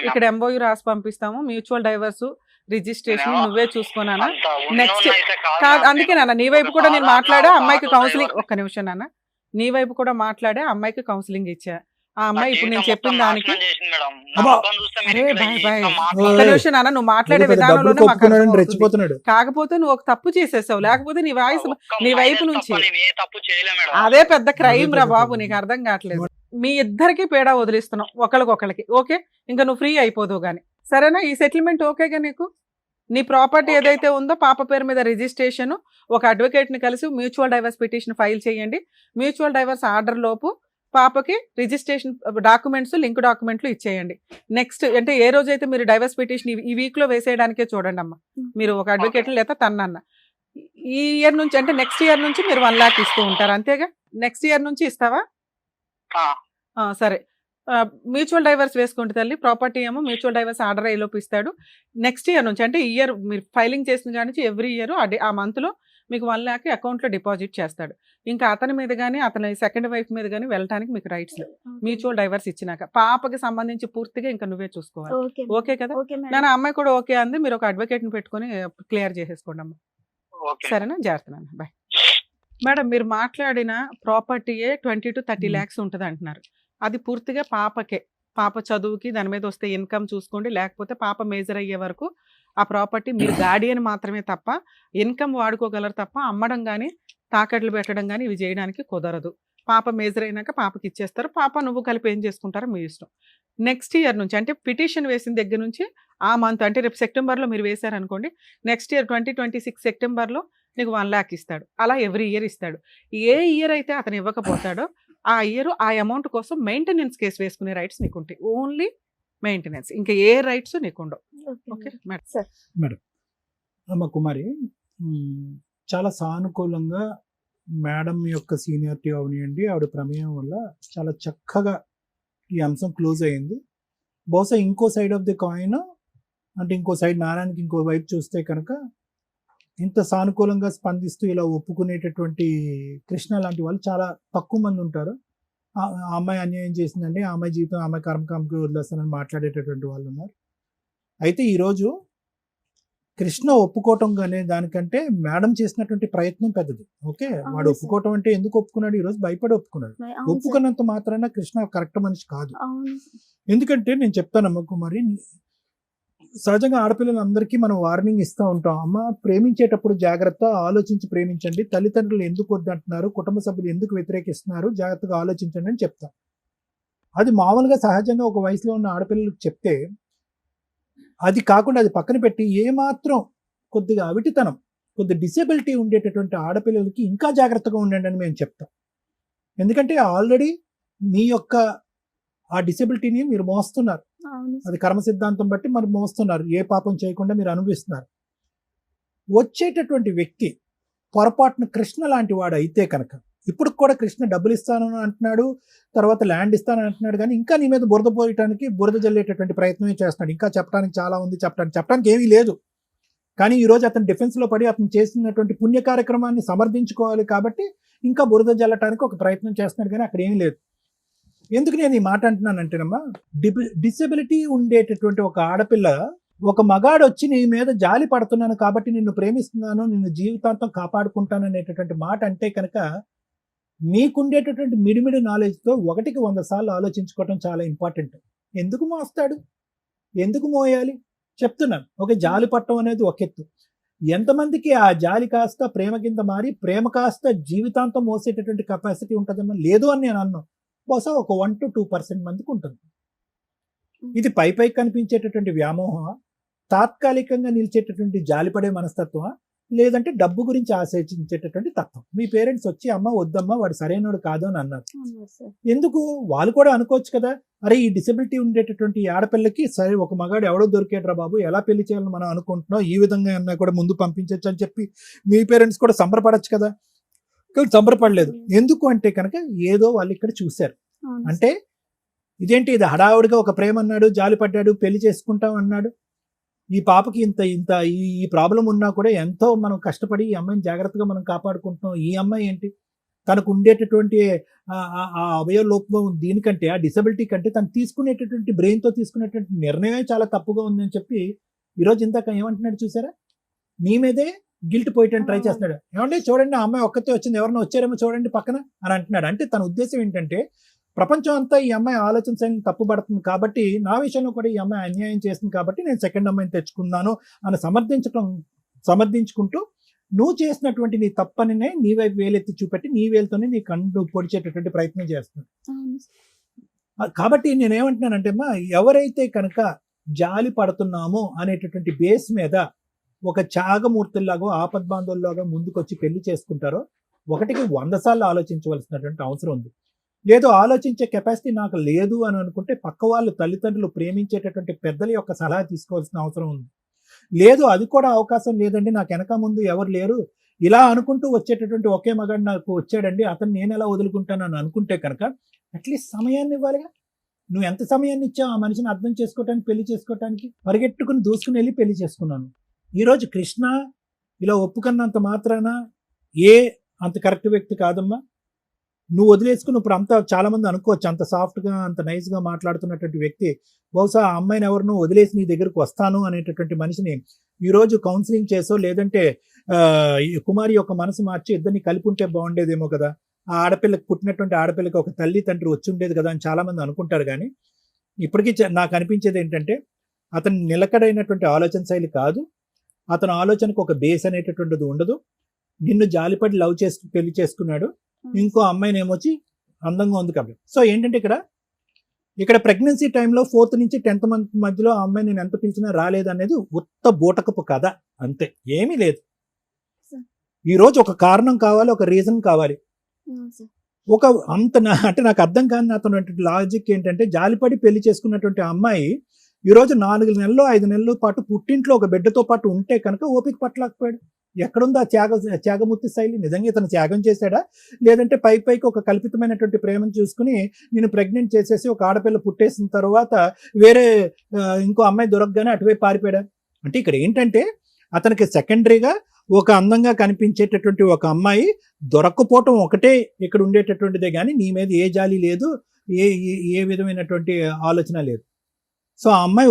ఇక్కడ MOU రాసి పంపిస్తాము. మ్యూచువల్ డైవర్స్ రిజిస్ట్రేషన్ నువ్వే చూసుకోనా. నెక్స్ట్ కాదు, అందుకే నాన్న నీ వైపు కూడా నేను మాట్లాడా అమ్మాయికి కౌన్సిలింగ్. ఒక్క నిమిషం నాన్న, నీ వైపు కూడా మాట్లాడే అమ్మాయికి కౌన్సిలింగ్ ఇచ్చా. ఆ అమ్మాయి ఇప్పుడు నేను చెప్పిన దానికి ఒక్క నిమిషం నాన్న, నువ్వు మాట్లాడే విధానంలోనే కాకపోతే నువ్వు ఒక తప్పు చేసేసావు, లేకపోతే నీ వాయిస్ నీ వైపు నుంచి అదే పెద్ద క్రైమ్ రా బాబు. నీకు అర్థం కావట్లేదు. మీ ఇద్దరికి పేడా వదిలిస్తున్నాం ఒకళ్ళకొకళ్ళకి. ఓకే, ఇంకా నువ్వు ఫ్రీ అయిపోదు గానీ సరేనా? ఈ సెటిల్మెంట్ ఓకేగా నీకు? నీ ప్రాపర్టీ ఏదైతే ఉందో పాప పేరు మీద రిజిస్ట్రేషన్, ఒక అడ్వకేట్ ని కలిసి మ్యూచువల్ డైవర్స్ పిటిషన్ ఫైల్ చేయండి. మ్యూచువల్ డైవర్స్ ఆర్డర్ లోపు పాపకి రిజిస్ట్రేషన్ డాక్యుమెంట్స్, లింక్ డాక్యుమెంట్లు ఇచ్చేయండి. నెక్స్ట్ అంటే ఏ రోజైతే మీరు డైవర్స్ పిటిషన్ ఈ వీక్ లో వేసేయడానికే చూడండి అమ్మా. మీరు ఒక అడ్వకేట్ లేదా తన్నన్న ఈ ఇయర్ నుంచి అంటే నెక్స్ట్ ఇయర్ నుంచి మీరు 1 lakh ఇస్తూ ఉంటారు అంతేగా? నెక్స్ట్ ఇయర్ నుంచి ఇస్తావా? సరే, మ్యూచువల్ డైవర్స్ వేసుకుంటే తల్లి, ప్రాపర్టీ ఏమో మ్యూచువల్ డైవర్స్ ఆర్డర్ అయ్యేలోపు ఇస్తాడు. నెక్స్ట్ ఇయర్ నుంచి అంటే ఇయర్ మీరు ఫైలింగ్ చేసిన కానీ నుంచి ఎవ్రీ ఇయర్ ఆ మంత్ లో మీకు 1 lakh అకౌంట్ లో డిపాజిట్ చేస్తాడు. ఇంకా అతని మీద కానీ అతని సెకండ్ వైఫ్ మీద కానీ వెళ్ళడానికి మీకు రైట్స్ మ్యూచువల్ డైవర్స్ ఇచ్చినాక. పాపకి సంబంధించి పూర్తిగా ఇంకా నువ్వే చూసుకోవాలి. ఓకే కదా? నేను అమ్మాయి కూడా ఓకే అంది. మీరు ఒక అడ్వకేట్ ని పెట్టుకుని క్లియర్ చేసేసుకోండి అమ్మా. సరేనా? జాగ్రత్త. Bye madam. మీరు మాట్లాడిన ప్రాపర్టీయే 20 to 30 lakhs ఉంటుంది అంటున్నారు. అది పూర్తిగా పాపకే, పాప చదువుకి దాని మీద వస్తే ఇన్కమ్ చూసుకోండి. లేకపోతే పాప మేజర్ అయ్యే వరకు ఆ ప్రాపర్టీ మీరు గార్డియన్ మాత్రమే తప్ప ఇన్కమ్ వాడుకోగలరు తప్ప అమ్మడం కానీ తాకట్లు పెట్టడం కానీ ఇవి చేయడానికి కుదరదు. పాప మేజర్ అయినాక పాపకి ఇచ్చేస్తారు. పాప నువ్వు కలిపి ఏం చేసుకుంటారో మీ ఇష్టం. నెక్స్ట్ ఇయర్ నుంచి అంటే పిటిషన్ వేసిన దగ్గర నుంచి ఆ మంత్ అంటే రేపు సెప్టెంబర్లో మీరు వేశారనుకోండి, నెక్స్ట్ ఇయర్ 2026 సెప్టెంబర్లో నీకు 1 lakh ఇస్తాడు. అలా ఎవ్రీ ఇయర్ ఇస్తాడు. ఏ ఇయర్ అయితే అతను ఇవ్వకపోతాడో ఆ ఇయర్ ఆ అమౌంట్ కోసం మెయింటెనెన్స్ కేసు వేసుకునే రైట్స్ నీకు ఉంటాయి. ఓన్లీ మెయింటెనెన్స్, ఇంకా ఏ రైట్స్ నీకు ఉండవు. Okay madam. మేడం అమ్మ కుమారి చాలా సానుకూలంగా మేడం యొక్క సీనియారిటీ అవనియండి, ఆవిడ ప్రమేయం వల్ల చాలా చక్కగా ఈ అంశం క్లోజ్ అయ్యింది. బహుశా ఇంకో సైడ్ ఆఫ్ ది కాయిన్ అంటే ఇంకో సైడ్ నారాయణకి ఇంకో వైపు చూస్తే కనుక ఇంత సానుకూలంగా స్పందిస్తూ ఇలా ఒప్పుకునేటటువంటి కృష్ణ లాంటి వాళ్ళు చాలా తక్కువ మంది ఉంటారు. ఆ అమ్మాయి అన్యాయం చేసిందండి, ఆ అమ్మాయి జీవితం ఆ అమ్మాయి కర్మకామకి వదిలేస్తానని మాట్లాడేటటువంటి వాళ్ళు ఉన్నారు. అయితే ఈరోజు కృష్ణ ఒప్పుకోవటం అనే దానికంటే మేడం చేసినటువంటి ప్రయత్నం పెద్దది. ఓకే, వాడు ఒప్పుకోవటం అంటే ఎందుకు ఒప్పుకున్నాడు? ఈరోజు భయపడి ఒప్పుకున్నాడు. ఒప్పుకున్నంత మాత్రాన కృష్ణ కరెక్ట్ మనిషి కాదు. ఎందుకంటే నేను చెప్తానమ్మ కుమారి, సహజంగా ఆడపిల్లలందరికీ మనం వార్నింగ్ ఇస్తూ ఉంటాం. అమ్మ ప్రేమించేటప్పుడు జాగ్రత్త, ఆలోచించి ప్రేమించండి. తల్లిదండ్రులు ఎందుకు వద్దంటున్నారు, కుటుంబ సభ్యులు ఎందుకు వ్యతిరేకిస్తున్నారు, జాగ్రత్తగా ఆలోచించండి అని చెప్తాం. అది మామూలుగా సహజంగా ఒక వయసులో ఉన్న ఆడపిల్లలకు చెప్తే, అది కాకుండా అది పక్కన పెట్టి ఏమాత్రం కొద్దిగా అవిటితనం, కొద్ది డిసేబిలిటీ ఉండేటటువంటి ఆడపిల్లలకి ఇంకా జాగ్రత్తగా ఉండండి అని మేము చెప్తాం. ఎందుకంటే ఆల్రెడీ మీ యొక్క ఆ డిసేబిలిటీని మీరు మోస్తున్నారు. అది కర్మ సిద్ధాంతం బట్టి మరి మోస్తున్నారు. ఏ పాపం చేయకుండా మీరు అనుభవిస్తున్నారు. వచ్చేటటువంటి వ్యక్తి పొరపాటున కృష్ణ లాంటి వాడు అయితే కనుక, ఇప్పుడు కూడా కృష్ణ డబ్బులు ఇస్తానని అంటున్నాడు, తర్వాత ల్యాండ్ ఇస్తానని అంటున్నాడు, కానీ ఇంకా నీ మీద బురద పోయటానికి బురద జల్లేటటువంటి ప్రయత్నమే చేస్తున్నాడు. ఇంకా చెప్పడానికి చాలా ఉంది, చెప్పడానికి ఏమీ లేదు. కానీ ఈరోజు అతను డిఫెన్స్లో పడి అతను చేసినటువంటి పుణ్య కార్యక్రమాన్ని సమర్థించుకోవాలి కాబట్టి ఇంకా బురద జల్లటానికి ఒక ప్రయత్నం చేస్తున్నాడు, కానీ అక్కడ ఏమీ లేదు. ఎందుకు నేను ఈ మాట అంటున్నానంటేనమ్మా, డిసెబిలిటీ ఉండేటటువంటి ఒక ఆడపిల్ల ఒక మగాడు వచ్చి నీ మీద జాలి పడుతున్నాను కాబట్టి నిన్ను ప్రేమిస్తున్నాను, నిన్ను జీవితాంతం కాపాడుకుంటాను అనేటటువంటి మాట అంటే కనుక నీకుండేటటువంటి మిడిమిడి నాలెడ్జ్తో 1కి 100 సార్లు ఆలోచించుకోవటం చాలా ఇంపార్టెంట్. ఎందుకు మోస్తాడు, ఎందుకు మోయాలి చెప్తున్నాను. ఒక జాలి పట్టడం అనేది ఒక ఎత్తు. ఎంతమందికి ఆ జాలి కాస్త ప్రేమ కింద మారి ప్రేమ కాస్త జీవితాంతం మోసేటటువంటి కెపాసిటీ ఉంటుందమ్మా? లేదు అని నేను అన్నాను. బహుశా ఒక 1 to 2% మందికి ఉంటుంది. ఇది పై కనిపించేటటువంటి వ్యామోహం, తాత్కాలికంగా నిలిచేటటువంటి జాలిపడే మనస్తత్వం, లేదంటే డబ్బు గురించి ఆశించేటటువంటి తత్వం. మీ పేరెంట్స్ వచ్చి అమ్మ వద్దమ్మా వాడు సరైనడు కాదు అని అన్నారు. ఎందుకు? వాళ్ళు కూడా అనుకోవచ్చు కదా, అరే ఈ డిసెబిలిటీ ఉండేటటువంటి ఆడపిల్లకి సరే ఒక మగాడు ఎవడో దొరికేట్రా బాబు, ఎలా పెళ్లి చేయాలని మనం అనుకుంటున్నాం, ఈ విధంగా అన్నా కూడా ముందు పంపించవచ్చు అని చెప్పి మీ పేరెంట్స్ కూడా సంబరపడచ్చు కదా. కానీ సంబరపడలేదు. ఎందుకు అంటే కనుక ఏదో వాళ్ళు ఇక్కడ చూశారు. అంటే ఇదేంటి, ఇది హడావుడిగా ఒక ప్రేమ అన్నాడు, జాలి పడ్డాడు, పెళ్లి చేసుకుంటాం అన్నాడు. ఈ పాపకి ఇంత ఈ ప్రాబ్లం ఉన్నా కూడా ఎంతో మనం కష్టపడి ఈ అమ్మాయిని జాగ్రత్తగా మనం కాపాడుకుంటున్నాం. ఈ అమ్మాయి ఏంటి, తనకు ఉండేటటువంటి ఆ అవయవ లోపం దీనికంటే, ఆ డిసబిలిటీ కంటే తను తీసుకునేటటువంటి బ్రెయిన్తో తీసుకునేటువంటి నిర్ణయమే చాలా తప్పుగా ఉందని చెప్పి ఈరోజు ఇందాక ఏమంటున్నాడు చూసారా, నీ మీదే గిల్ట్ పోయటానికి ట్రై చేస్తున్నాడు. ఏమంటే చూడండి, ఆ అమ్మాయి ఒక్కతే వచ్చింది, ఎవరైనా వచ్చారేమో చూడండి పక్కన అని అంటున్నాడు. అంటే తన ఉద్దేశం ఏంటంటే ప్రపంచం అంతా ఈ అమ్మాయి ఆలోచన శైలిని తప్పుపడుతుంది కాబట్టి నా విషయంలో కూడా ఈ అమ్మాయి అన్యాయం చేస్తుంది కాబట్టి నేను సెకండ్ అమ్మాయిని తెచ్చుకున్నాను అని సమర్థించుకుంటూ నువ్వు చేసినటువంటి నీ తప్పనినే నీ వైపు వేలెత్తి చూపెట్టి నీ వేలుతోనే నీ కండు పొడిచేటటువంటి ప్రయత్నం చేస్తున్నాడు. కాబట్టి నేనేమంటున్నానంటే అమ్మా, ఎవరైతే కనుక జాలి పడుతున్నామో అనేటటువంటి బేస్ మీద ఒక త్యాగమూర్తుల్లాగో ఆపద్బాంధవుల్లాగా ముందుకొచ్చి పెళ్లి చేసుకుంటారో 1కి 100 సార్లు ఆలోచించవలసినటువంటి అవసరం ఉంది. లేదు ఆలోచించే కెపాసిటీ నాకు లేదు అని అనుకుంటే పక్క వాళ్ళు తల్లిదండ్రులు ప్రేమించేటటువంటి పెద్దల యొక్క సలహా తీసుకోవాల్సిన అవసరం ఉంది. లేదు అది కూడా అవకాశం లేదండి, నాకు వెనక ముందు ఎవరు లేరు, ఇలా అనుకుంటూ వచ్చేటటువంటి ఒకే మగాడు నాకు వచ్చాడండి, అతను నేను ఎలా వదులుకుంటాను అని అనుకుంటే కనుక అట్లీస్ట్ సమయాన్ని ఇవ్వాలిగా. నువ్వు ఎంత సమయాన్ని ఇచ్చావు ఆ మనిషిని అర్థం చేసుకోవటానికి, పెళ్లి చేసుకోవటానికి? పరిగెట్టుకుని దూసుకుని వెళ్ళి పెళ్లి చేసుకున్నాను. ఈరోజు కృష్ణ ఇలా ఒప్పుకున్నంత మాత్రాన అంత కరెక్ట్ వ్యక్తి కాదమ్మా. నువ్వు వదిలేసుకుని ఇప్పుడు అంతా చాలా మంది అనుకోవచ్చు అంత సాఫ్ట్గా అంత నైస్గా మాట్లాడుతున్నటువంటి వ్యక్తి బహుశా ఆ అమ్మాయిని ఎవరినో వదిలేసి నీ దగ్గరకు వస్తాను అనేటటువంటి మనిషిని ఈరోజు కౌన్సిలింగ్ చేసో లేదంటే ఈ కుమారి యొక్క మనసు మార్చి ఇద్దరిని కలిపి ఉంటే బాగుండేదేమో కదా, ఆ ఆడపిల్లకి పుట్టినటువంటి ఆడపిల్లకి ఒక తల్లి తండ్రి వచ్చి ఉండేది కదా అని చాలా మంది అనుకుంటారు. కానీ ఇప్పటికీ నాకు అనిపించేది ఏంటంటే అతను నిలకడైనటువంటి ఆలోచన శైలి కాదు, అతని ఆలోచనకు ఒక బేస్ అనేటటువంటిది ఉండదు. నిన్ను జాలిపడి లవ్ చేసి పెళ్లి చేసుకున్నాడు, ఇంకో అమ్మాయిని ఏమొచ్చి అందంగా ఉంది కాబట్టి. సో ఏంటంటే ఇక్కడ ప్రెగ్నెన్సీ టైంలో 4th నుంచి 10th మంత్ మధ్యలో ఆ అమ్మాయి నేను ఎంత పిలిచినా రాలేదు అనేది ఉత్త బూటకపు కథ అంతే, ఏమీ లేదు. ఈరోజు ఒక కారణం కావాలి, ఒక రీజన్ కావాలి. ఒక అంటే నాకు అర్థం కాని అతను లాజిక్ ఏంటంటే జాలిపడి పెళ్లి చేసుకున్నటువంటి అమ్మాయి ఈరోజు 4 నెలలు 5 నెలల పాటు పుట్టింట్లో ఒక బిడ్డతో పాటు ఉంటే కనుక ఓపిక పట్టలేకపోయాడు. ఎక్కడుంది ఆ త్యాగమూర్తి శైలి? నిజంగా ఇతను త్యాగం చేశాడా, లేదంటే పైకి ఒక కల్పితమైనటువంటి ప్రేమను చూసుకుని నేను ప్రెగ్నెంట్ చేసేసి ఒక ఆడపిల్ల పుట్టేసిన తర్వాత వేరే ఇంకో అమ్మాయి దొరకగానే అటువైపు పారిపోయాడా? అంటే ఇక్కడ ఏంటంటే అతనికి సెకండరీగా ఒక అందంగా కనిపించేటటువంటి ఒక అమ్మాయి దొరక్కపోవటం ఒకటే ఇక్కడ ఉండేటటువంటిదే, కానీ నీ మీద ఏ జాలి లేదు, ఏ విధమైనటువంటి ఆలోచన లేదు. సో ఆ అమ్మాయి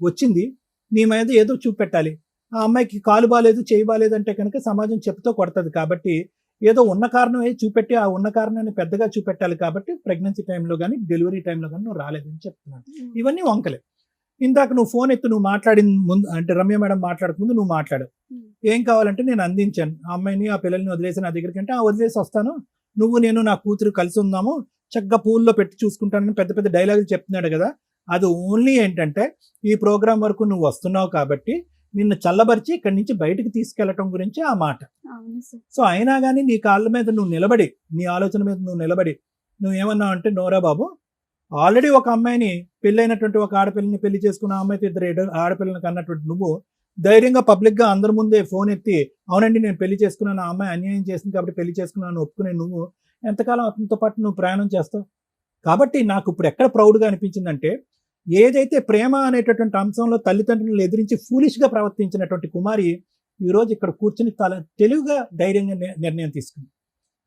వచ్చింది నీ మీద ఏదో చూపెట్టాలి. ఆ అమ్మాయికి కాలు బాలేదు, చేయి బాలేదు అంటే కనుక సమాజం చెప్పుతో కొడుతుంది. కాబట్టి ఏదో ఉన్న కారణం చూపెట్టి ఆ ఉన్న కారణాన్ని పెద్దగా చూపెట్టాలి. కాబట్టి ప్రెగ్నెన్సీ టైంలో కానీ డెలివరీ టైంలో కానీ నువ్వు రాలేదని చెప్తున్నాను. ఇవన్నీ వంకలే. ఇందాక నువ్వు ఫోన్ ఎత్తి నువ్వు మాట్లాడిన ముందు అంటే రమ్య మేడం మాట్లాడక ముందు నువ్వు మాట్లాడు, ఏం కావాలంటే నేను అందించాను ఆ అమ్మాయిని ఆ పిల్లల్ని వదిలేసి నా దగ్గరికి అంటే వదిలేసి వస్తాను, నువ్వు నేను నా కూతురు కలిసి ఉందాము, చక్కగా పూల్లో పెట్టి చూసుకుంటానని పెద్ద పెద్ద డైలాగులు చెప్తున్నాడు కదా. అది ఓన్లీ ఏంటంటే ఈ ప్రోగ్రాం వరకు నువ్వు వస్తున్నావు కాబట్టి నిన్ను చల్లబరిచి ఇక్కడి నుంచి బయటకు తీసుకెళ్లటం గురించి ఆ మాట. సో అయినా కానీ నీ కాళ్ళ మీద నువ్వు నిలబడి, నీ ఆలోచన మీద నువ్వు నిలబడి నువ్వేమన్నావు అంటే నోరా బాబు, ఆల్రెడీ ఒక అమ్మాయిని పెళ్ళైనటువంటి ఒక ఆడపిల్లని పెళ్లి చేసుకున్న అమ్మాయితో 2 ఆడపిల్లని కన్నటువంటి నువ్వు ధైర్యంగా పబ్లిక్గా అందరి ముందే ఫోన్ ఎత్తి అవునండి నేను పెళ్లి చేసుకున్నాను, ఆ అమ్మాయి అన్యాయం చేసింది కాబట్టి పెళ్లి చేసుకున్నాను ఒప్పుకునే నువ్వు ఎంతకాలం అతనితో పాటు నువ్వు ప్రయాణం చేస్తావు? కాబట్టి నాకు ఇప్పుడు ఎక్కడ ప్రౌడ్గా అనిపించిందంటే ఏదైతే ప్రేమ అనేటటువంటి అంశంలో తల్లిదండ్రులను ఎదిరించి ఫూలిష్గా ప్రవర్తించినటువంటి కుమారి ఈరోజు ఇక్కడ కూర్చుని తెలివిగా ధైర్యంగా నిర్ణయం తీసుకుంది.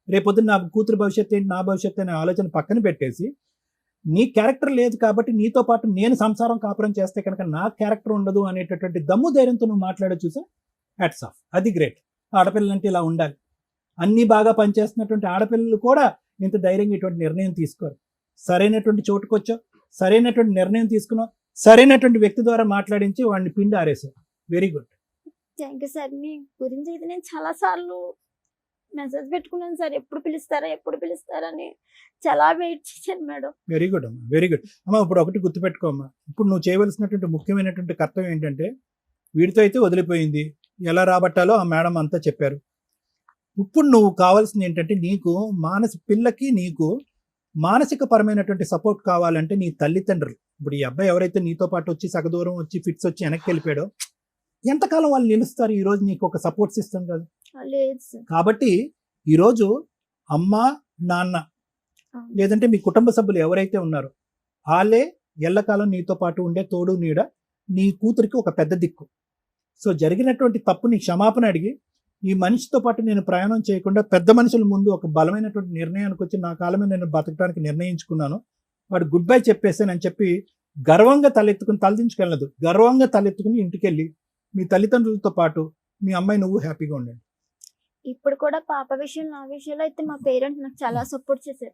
రేపొద్దున నా కూతురు భవిష్యత్తు ఏంటి, నా భవిష్యత్తు అనే ఆలోచన పక్కన పెట్టేసి నీ క్యారెక్టర్ లేదు కాబట్టి నీతో పాటు నేను సంసారం కాపురం చేస్తే కనుక నా క్యారెక్టర్ ఉండదు అనేటటువంటి దమ్ము ధైర్యంతో నువ్వు మాట్లాడే చూసా హ్యాట్స్ ఆఫ్. అది గ్రేట్. ఆడపిల్లలంటే ఇలా ఉండాలి. అన్నీ బాగా పనిచేస్తున్నటువంటి ఆడపిల్లలు కూడా ఇంత ధైర్యంగా ఇటువంటి నిర్ణయం తీసుకోరు. సరైనటువంటి చోటుకు వచ్చావు, సరైనటువంటి నిర్ణయం తీసుకున్నావు, సరైనటువంటి వ్యక్తి ద్వారా మాట్లాడించి వాడిని పిండి ఆరేసావు. Very good. Thank you sir. మీ గురించి అయితే నేను చాలా సార్లు మెసేజ్ పెట్టుకున్నాను సార్, ఎప్పుడు పిలుస్తారని చాలా వెయిట్ చేశాను మేడం. వెరీ గుడ్ అమ్మా, వెరీ గుడ్ అమ్మా. ఇప్పుడు ఒకటి గుర్తుపెట్టుకో అమ్మా, ఇప్పుడు నువ్వు చేయవలసినటువంటి ముఖ్యమైనటువంటి కర్తవ్యం ఏంటంటే వీడితో అయితే వదిలిపోయింది, ఎలా రాబట్టాలో ఆ మేడం అంతా చెప్పారు. ఇప్పుడు నువ్వు కావాల్సింది ఏంటంటే నీకు పిల్లకి నీకు మానసిక పరమైనటువంటి సపోర్ట్ కావాలంటే నీ తల్లిదండ్రులు, ఇప్పుడు ఈ అబ్బాయి ఎవరైతే నీతో పాటు వచ్చి సగదూరం వచ్చి ఫిట్స్ వచ్చి వెనక్కి వెళ్ళిపోయాడో ఎంతకాలం వాళ్ళు నిలుస్తారు? ఈ రోజు నీకు ఒక సపోర్ట్ సిస్టమ్ కదా. కాబట్టి ఈరోజు అమ్మ నాన్న లేదంటే మీ కుటుంబ సభ్యులు ఎవరైతే ఉన్నారో వాళ్ళే ఎల్లకాలం నీతో పాటు ఉండే తోడు నీడ, నీ కూతురికి ఒక పెద్ద దిక్కు. సో జరిగినటువంటి తప్పుని క్షమాపణ అడిగి ఈ మనిషితో పాటు నేను ప్రయాణం చేయకుండా పెద్ద మనుషుల ముందు ఒక బలమైనటువంటి నిర్ణయానికి వచ్చి నా కాలమే నేను బతకడానికి నిర్ణయించుకున్నాను, వాడు గుడ్ బై చెప్పేసానని చెప్పి గర్వంగా తలెత్తుకుని గర్వంగా తలెత్తుకుని ఇంటికెళ్ళి మీ తల్లిదండ్రులతో పాటు మీ అమ్మాయి నువ్వు హ్యాపీగా ఉండండి. ఇప్పుడు కూడా పాప విషయం నా విషయంలో అయితే మా పేరెంట్స్ నాకు చాలా సపోర్ట్ చేశారు.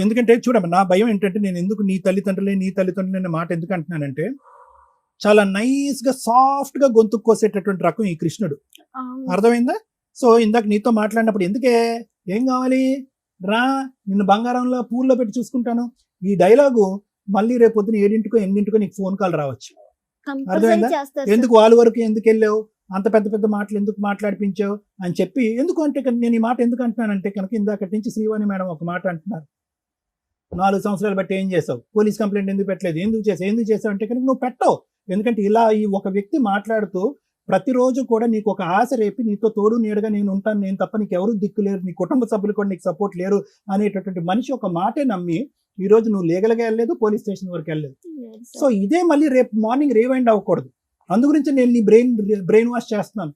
ఎందుకంటే చూడమ్మా, నా భయం ఏంటంటే నేను ఎందుకు నీ తల్లిదండ్రులే అనే మాట ఎందుకు అంటున్నానంటే చాలా నైస్ గా సాఫ్ట్ గా గొంతు కోసేటటువంటి రకం ఈ కృష్ణుడు. అర్థమైందా? సో ఇందాక నీతో మాట్లాడినప్పుడు ఎందుకే ఏం కావాలి రా, నిన్ను బంగారంలో పూల్లో పెట్టి చూసుకుంటాను, ఈ డైలాగు మళ్ళీ రేపు పొద్దున 7 8 నీకు ఫోన్ కాల్ రావచ్చు. అర్థమైందా? ఎందుకు వాళ్ళ వరకు ఎందుకు వెళ్ళావు, అంత పెద్ద మాటలు ఎందుకు మాట్లాడిపించావు అని చెప్పి. ఎందుకు అంటే నేను ఈ మాట ఎందుకు అంటున్నానంటే కనుక ఇందాకటి నుంచి శ్రీవాణి మేడం ఒక మాట అంటున్నారు, 4 సంవత్సరాలు బట్టి ఏం చేసావు, పోలీస్ కంప్లైంట్ ఎందుకు పెట్టలేదు, ఎందుకు చేసావు అంటే కనుక నువ్వు పెట్టవు. ఎందుకంటే ఇలా ఈ ఒక వ్యక్తి మాట్లాడుతూ ప్రతిరోజు కూడా నీకు ఒక ఆశ రేపి నీతో తోడు నీడగా నేను ఉంటాను, నేను తప్ప నీకు ఎవరు దిక్కు లేరు, నీ కుటుంబ సభ్యులు కూడా నీకు సపోర్ట్ లేరు అనేటటువంటి మనిషి ఒక మాటే నమ్మి ఈ రోజు నువ్వు లీగల్గా వెళ్ళలేదు, పోలీస్ స్టేషన్ వరకు వెళ్ళలేదు. సో ఇదే మళ్ళీ రేపు మార్నింగ్ రీవైండ్ అవ్వకూడదు. అందు గురించి నేను నీ బ్రెయిన్ వాష్ చేస్తున్నాను.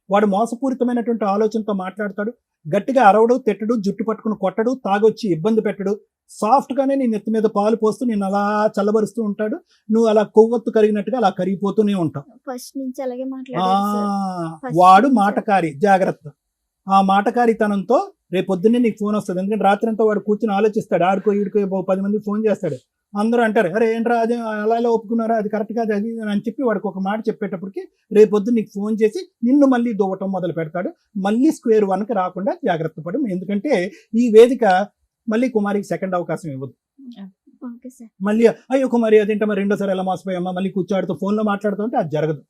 వాడు మోసపూరితమైనటువంటి ఆలోచనతో మాట్లాడతాడు, గట్టిగా అరవడు, తిట్టడు, జుట్టు పట్టుకుని కొట్టడు, తాగొచ్చి ఇబ్బంది పెట్టడు, సాఫ్ట్ గానే నీ నెత్తి మీద పాలు పోస్తూ నేను అలా చల్లబరుస్తూ ఉంటాడు. నువ్వు అలా కొవ్వొత్తు కరిగినట్టుగా అలా కరిగిపోతూనే ఉంటావు. ఫస్ట్ నుంచి అలాగే మాట్లాడారు. వాడు మాటకారి, జాగ్రత్త. ఆ మాటకారితనంతో రేపొద్దున్నే నీకు ఫోన్ వస్తుంది. ఎందుకంటే రాత్రి అంతా వాడు కూర్చొని ఆలోచిస్తాడు, ఆడుకో ఈడుకో 10 మందికి ఫోన్ చేస్తాడు. అందరూ అంటారు, అరే ఏంట్రా అదే అలా ఒప్పుకున్నారా, అది కరెక్ట్ కాదు అది అని చెప్పి వాడికి ఒక మాట చెప్పేటప్పటికి రేపొద్దు నీకు ఫోన్ చేసి నిన్ను మళ్ళీ దువ్వటం మొదలు పెడతాడు. మళ్ళీ స్క్వేర్ 1కి రాకుండా జాగ్రత్త పడు. ఎందుకంటే ఈ వేదిక మళ్ళీ కుమారికి సెకండ్ అవకాశం ఇవ్వదు. మళ్ళీ అయ్యో కుమారి అదేంటమ్మా రెండోసారి ఎలా మోసపోయామ్మా మళ్ళీ కూర్చోడుతూ ఫోన్ లో మాట్లాడుతూ ఉంటే అది జరగదు.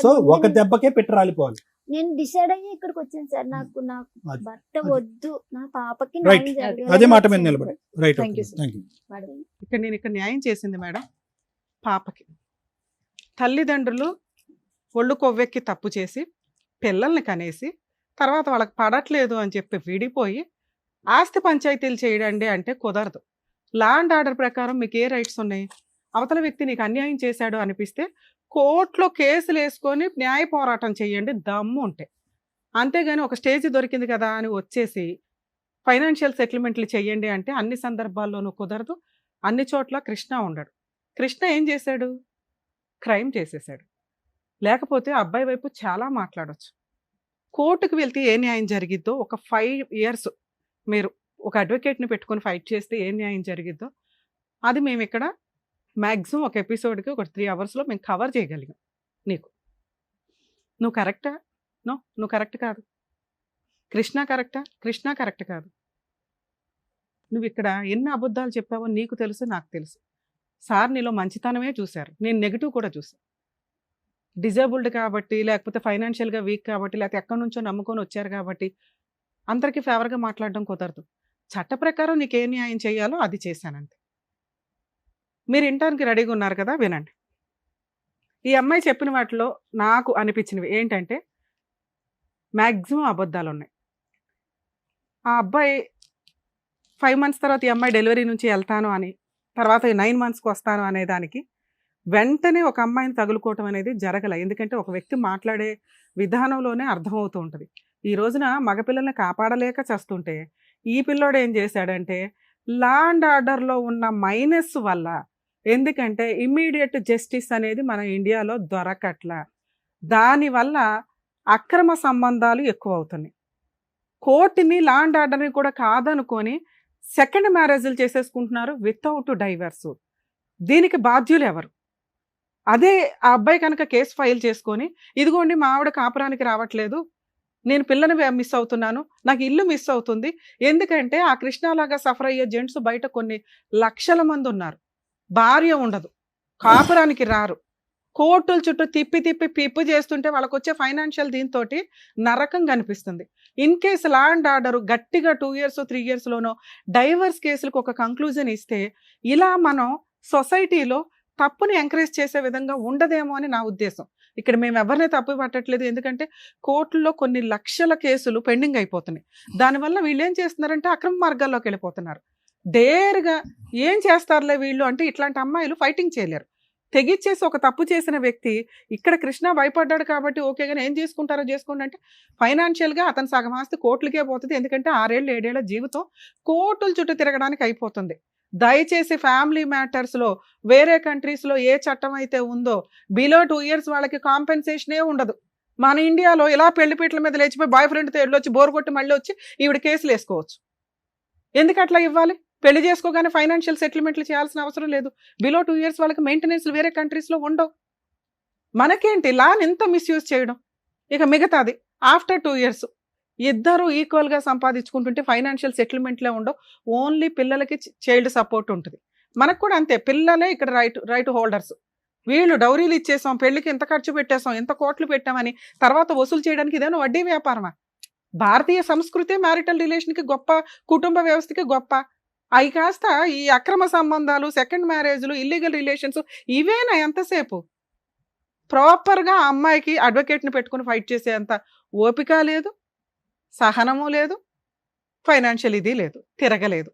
సో ఒక దెబ్బకే పెట్టి రాలిపోవాలి. నేను డిసైడ్ అయ్యి ఇక్కడికి వచ్చాను సార్. నాకు భర్త వద్దు, నా పాపకి రైట్, అదే మాట మీద నిలబడి. Right, Thank you, sir. Thank you. నేను ఇక్కడ న్యాయం చేసింది మేడం. పాపకి తల్లిదండ్రులు ఒళ్ళు కొవ్వెక్కి తప్పు చేసి పిల్లల్ని కనేసి తర్వాత వాళ్ళకి పడట్లేదు అని చెప్పి విడిపోయి ఆస్తి పంచాయతీలు చేయడండి అంటే కుదరదు. లా అండ్ ఆర్డర్ ప్రకారం మీకు ఏ రైట్స్ ఉన్నాయి? అవతల వ్యక్తి నీకు అన్యాయం చేశాడు అనిపిస్తే కోర్టులో కేసులు వేసుకొని న్యాయ పోరాటం చేయండి దమ్ము ఉంటే. అంతేగాని ఒక స్టేజ్ దొరికింది కదా అని వచ్చేసి ఫైనాన్షియల్ సెటిల్మెంట్లు చేయండి అంటే అన్ని సందర్భాల్లోనూ కుదరదు. అన్ని చోట్ల కృష్ణ ఉండడు. కృష్ణ ఏం చేశాడు? క్రైమ్ చేసేసాడు. లేకపోతే అబ్బాయి వైపు చాలా మాట్లాడవచ్చు. కోర్టుకు వెళ్తే ఏ న్యాయం జరిగిద్దో ఒక 5 years మీరు ఒక అడ్వకేట్ని పెట్టుకొని ఫైట్ చేస్తే ఏ న్యాయం జరిగిద్దో అది మేము ఇక్కడ మ్యాక్సిమం ఒక ఎపిసోడ్కి ఒక 3 hours మేము కవర్ చేయగలిగాం. నీకు నువ్వు కరెక్టా? నువ్వు కరెక్ట్ కాదు. కృష్ణ కరెక్టా? కృష్ణ కరెక్ట్ కాదు. నువ్వు ఇక్కడ ఎన్ని అబద్ధాలు చెప్పావో నీకు తెలుసు, నాకు తెలుసు. సార్ నీలో మంచితనమే చూశారు, నేను నెగిటివ్ కూడా చూసాను. డిజేబుల్డ్ కాబట్టి, లేకపోతే ఫైనాన్షియల్గా వీక్ కాబట్టి, లేకపోతే ఎక్కడి నుంచో నమ్ముకొని వచ్చారు కాబట్టి అందరికీ ఫేవర్గా మాట్లాడడం కుదరదు. చట్ట ప్రకారం నీకు ఏ న్యాయం చేయాలో అది చేశానంతే. మీరు వినటానికి రెడీగా ఉన్నారు కదా, వినండి. ఈ అమ్మాయి చెప్పిన వాటిలో నాకు అనిపించినవి ఏంటంటే మ్యాక్సిమం అబద్ధాలు ఉన్నాయి. ఆ అబ్బాయి 5 months తర్వాత ఈ అమ్మాయి డెలివరీ నుంచి వెళ్తాను అని, తర్వాత 9 monthsకి వస్తాను అనే దానికి వెంటనే ఒక అమ్మాయిని తగులుకోవటం అనేది జరగల. ఎందుకంటే ఒక వ్యక్తి మాట్లాడే విధానంలోనే అర్థమవుతూ ఉంటుంది. ఈ రోజున మగపిల్లల్ని కాపాడలేక చేస్తుంటే ఈ పిల్లోడు ఏం చేశాడంటే లా అండ్ ఆర్డర్లో ఉన్న మైనస్ వల్ల, ఎందుకంటే ఇమ్మీడియట్ జస్టిస్ అనేది మన ఇండియాలో దొరకట్లా, దానివల్ల అక్రమ సంబంధాలు ఎక్కువ అవుతున్నాయి. కోర్టుని లా అండ్ ఆర్డర్ని కూడా కాదనుకొని సెకండ్ మ్యారేజ్లు చేసేసుకుంటున్నారు వితౌట్ డైవర్స్. దీనికి బాధ్యులు ఎవరు? అదే ఆ అబ్బాయి కనుక కేసు ఫైల్ చేసుకొని ఇదిగోండి మా ఆవిడ కాపురానికి రావట్లేదు, నేను పిల్లని మిస్ అవుతున్నాను, నాకు ఇల్లు మిస్ అవుతుంది, ఎందుకంటే ఆ కృష్ణలాగా సఫర్ అయ్యే జెంట్స్ బయట కొన్ని లక్షల మంది ఉన్నారు. భార్య ఉండదు, కాపురానికి రారు, కోర్టుల చుట్టూ తిప్పి తిప్పి పిప్పు చేస్తుంటే వాళ్ళకు వచ్చే ఫైనాన్షియల్ దీంతో నరకం కనిపిస్తుంది. In case law and order గట్టిగా 2 years 3 yearsలోనో డైవర్స్ కేసులకు ఒక కంక్లూజన్ ఇస్తే ఇలా మనం సొసైటీలో తప్పుని ఎంకరేజ్ చేసే విధంగా ఉండదేమో అని నా ఉద్దేశం. ఇక్కడ మేము ఎవరిని తప్పు పట్టట్లేదు, ఎందుకంటే కోర్టుల్లో కొన్ని లక్షల కేసులు పెండింగ్ అయిపోతున్నాయి. దానివల్ల వీళ్ళు ఏం చేస్తున్నారంటే అక్రమ మార్గాల్లోకి వెళ్ళిపోతున్నారు. డేర్గా ఏం చేస్తారులే వీళ్ళు అంటే ఇట్లాంటి అమ్మాయిలు ఫైటింగ్ చేయలేరు. తెగిచ్చేసి ఒక తప్పు చేసిన వ్యక్తి ఇక్కడ కృష్ణ భయపడ్డాడు కాబట్టి ఓకే, కానీ ఏం చేసుకుంటారో చేసుకోండి అంటే ఫైనాన్షియల్గా అతను సగం ఆస్తి కోర్టులకే పోతుంది. ఎందుకంటే 6 ఏళ్ళు 7 ఏళ్ల జీవితం కోర్టుల చుట్టూ తిరగడానికి అయిపోతుంది. దయచేసి ఫ్యామిలీ మ్యాటర్స్లో వేరే కంట్రీస్లో ఏ చట్టం అయితే ఉందో బిలో 2 years వాళ్ళకి కాంపెన్సేషనే ఉండదు. మన ఇండియాలో ఇలా పెళ్లిపీటల మీద లేచిపోయి బాయ్ ఫ్రెండ్తో వెళ్ళొచ్చి బోర్ కొట్టి మళ్ళీ వచ్చి ఈవిడ కేసులు వేసుకోవచ్చు. ఎందుకు అట్లా ఇవ్వాలి? పెళ్లి చేసుకోగానే ఫైనాన్షియల్ సెటిల్మెంట్లు చేయాల్సిన అవసరం లేదు. బిలో 2 years వాళ్ళకి మెయింటెనెన్స్ వేరే కంట్రీస్లో ఉండవు. మనకేంటి లాని ఎంత మిస్యూజ్ చేయడం. ఇక మిగతాది ఆఫ్టర్ 2 years ఇద్దరు ఈక్వల్గా సంపాదించుకుంటుంటే ఫైనాన్షియల్ సెటిల్మెంట్లే ఉండవు. ఓన్లీ పిల్లలకి చైల్డ్ సపోర్ట్ ఉంటుంది. మనకు కూడా అంతే, పిల్లలే ఇక్కడ రైట్ హోల్డర్స్. వీళ్ళు డౌరీలు ఇచ్చేసాం, పెళ్లికి ఎంత ఖర్చు పెట్టేసాం, ఎంత కోట్లు పెట్టామని తర్వాత వసూలు చేయడానికి ఇదేమో వడ్డీ వ్యాపారమా? భారతీయ సంస్కృతి మ్యారిటల్ రిలేషన్కి గొప్ప, కుటుంబ వ్యవస్థకి గొప్ప. అవి కాస్త ఈ అక్రమ సంబంధాలు, సెకండ్ మ్యారేజ్లు, ఇల్లీగల్ రిలేషన్స్ ఇవేనా ఎంతసేపు? ప్రాపర్గా ఆ అమ్మాయికి అడ్వకేట్ని పెట్టుకుని ఫైట్ చేసేంత ఓపిక లేదు, సహనము లేదు, ఫైనాన్షియల్ ఇది లేదు, తిరగలేదు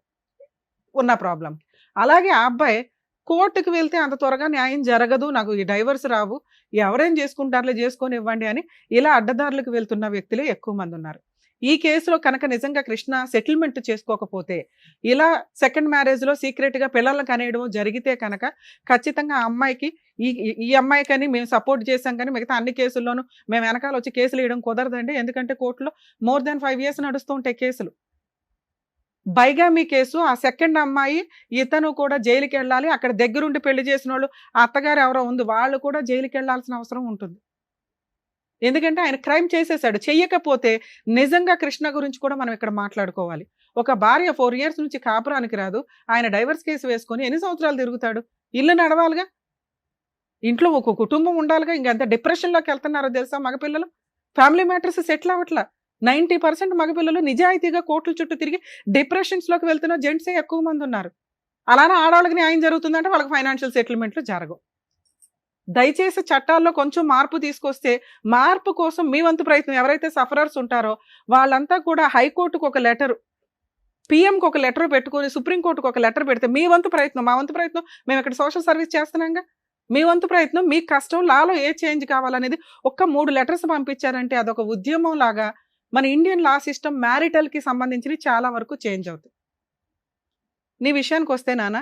ఉన్న ప్రాబ్లం. అలాగే ఆ అబ్బాయి కోర్టుకు వెళ్తే అంత త్వరగా న్యాయం జరగదు, నాకు ఈ డైవర్స్ రావు, ఎవరేం చేసుకుంటారులే చేసుకొని ఇవ్వండి అని ఇలా అడ్డదారులకు వెళ్తున్న వ్యక్తులే ఎక్కువ మంది ఉన్నారు. ఈ కేసులో కనుక నిజంగా కృష్ణ సెటిల్మెంట్ చేసుకోకపోతే, ఇలా సెకండ్ మ్యారేజ్లో సీక్రెట్గా పిల్లలను కనేయడం జరిగితే కనుక ఖచ్చితంగా ఆ అమ్మాయికి ఈ అమ్మాయికని మేము సపోర్ట్ చేశాం కానీ మిగతా అన్ని కేసుల్లోనూ మేము వెనకాల వచ్చి కేసులు వేయడం కుదరదండి. ఎందుకంటే కోర్టులో మోర్ దాన్ 5 years నడుస్తూ ఉంటాయి కేసులు. బైగామీ కేసు, ఆ సెకండ్ అమ్మాయి ఇతను కూడా జైలుకి వెళ్ళాలి, అక్కడ దగ్గరుండి పెళ్లి చేసిన వాళ్ళు ఆ అత్తగారు ఎవరో ఉంది వాళ్ళు కూడా జైలుకి వెళ్ళాల్సిన అవసరం ఉంటుంది. ఎందుకంటే ఆయన క్రైమ్ చేసేసాడు. చెయ్యకపోతే నిజంగా కృష్ణ గురించి కూడా మనం ఇక్కడ మాట్లాడుకోవాలి. ఒక భార్య 4 years నుంచి కాపురానికి రాదు, ఆయన డైవర్స్ కేసు వేసుకొని ఎన్ని సంవత్సరాలు తిరుగుతాడు? ఇల్లు నడవాలిగా, ఇంట్లో ఒక కుటుంబం ఉండాలిగా. ఇంకెంత డిప్రెషన్లోకి వెళ్తున్నారో తెలుసా మగపిల్లలు? Family matters settle అవ్వట్లా. 90% మగపిల్లలు నిజాయితీగా కోర్టుల చుట్టూ తిరిగి డిప్రెషన్స్లోకి వెళ్తున్న జెంట్సే ఎక్కువ మంది ఉన్నారు. అలానే ఆడవాళ్ళకి న్యాయం జరుగుతుందంటే వాళ్ళకి ఫైనాన్షియల్ సెటిల్మెంట్లు జరగవు. దయచేసి చట్టాల్లో కొంచెం మార్పు తీసుకొస్తే, మార్పు కోసం మీ వంతు ప్రయత్నం, ఎవరైతే సఫరర్స్ ఉంటారో వాళ్ళంతా కూడా హైకోర్టుకు ఒక లెటర్, పిఎంకి ఒక లెటర్ పెట్టుకొని సుప్రీంకోర్టుకు ఒక లెటర్ పెడితే మీ వంతు ప్రయత్నం, మా వంతు ప్రయత్నం, మేము ఇక్కడ సోషల్ సర్వీస్ చేస్తున్నాంగా, మీ వంతు ప్రయత్నం, మీ కష్టం, లాలో ఏ చేంజ్ కావాలనేది ఒక్క 3 letters పంపించారంటే అదొక ఉద్యమం లాగా మన ఇండియన్ లా సిస్టమ్ మ్యారిటల్కి సంబంధించి చాలా వరకు చేంజ్ అవుతుంది. నీ విషయానికి వస్తే నాన్న,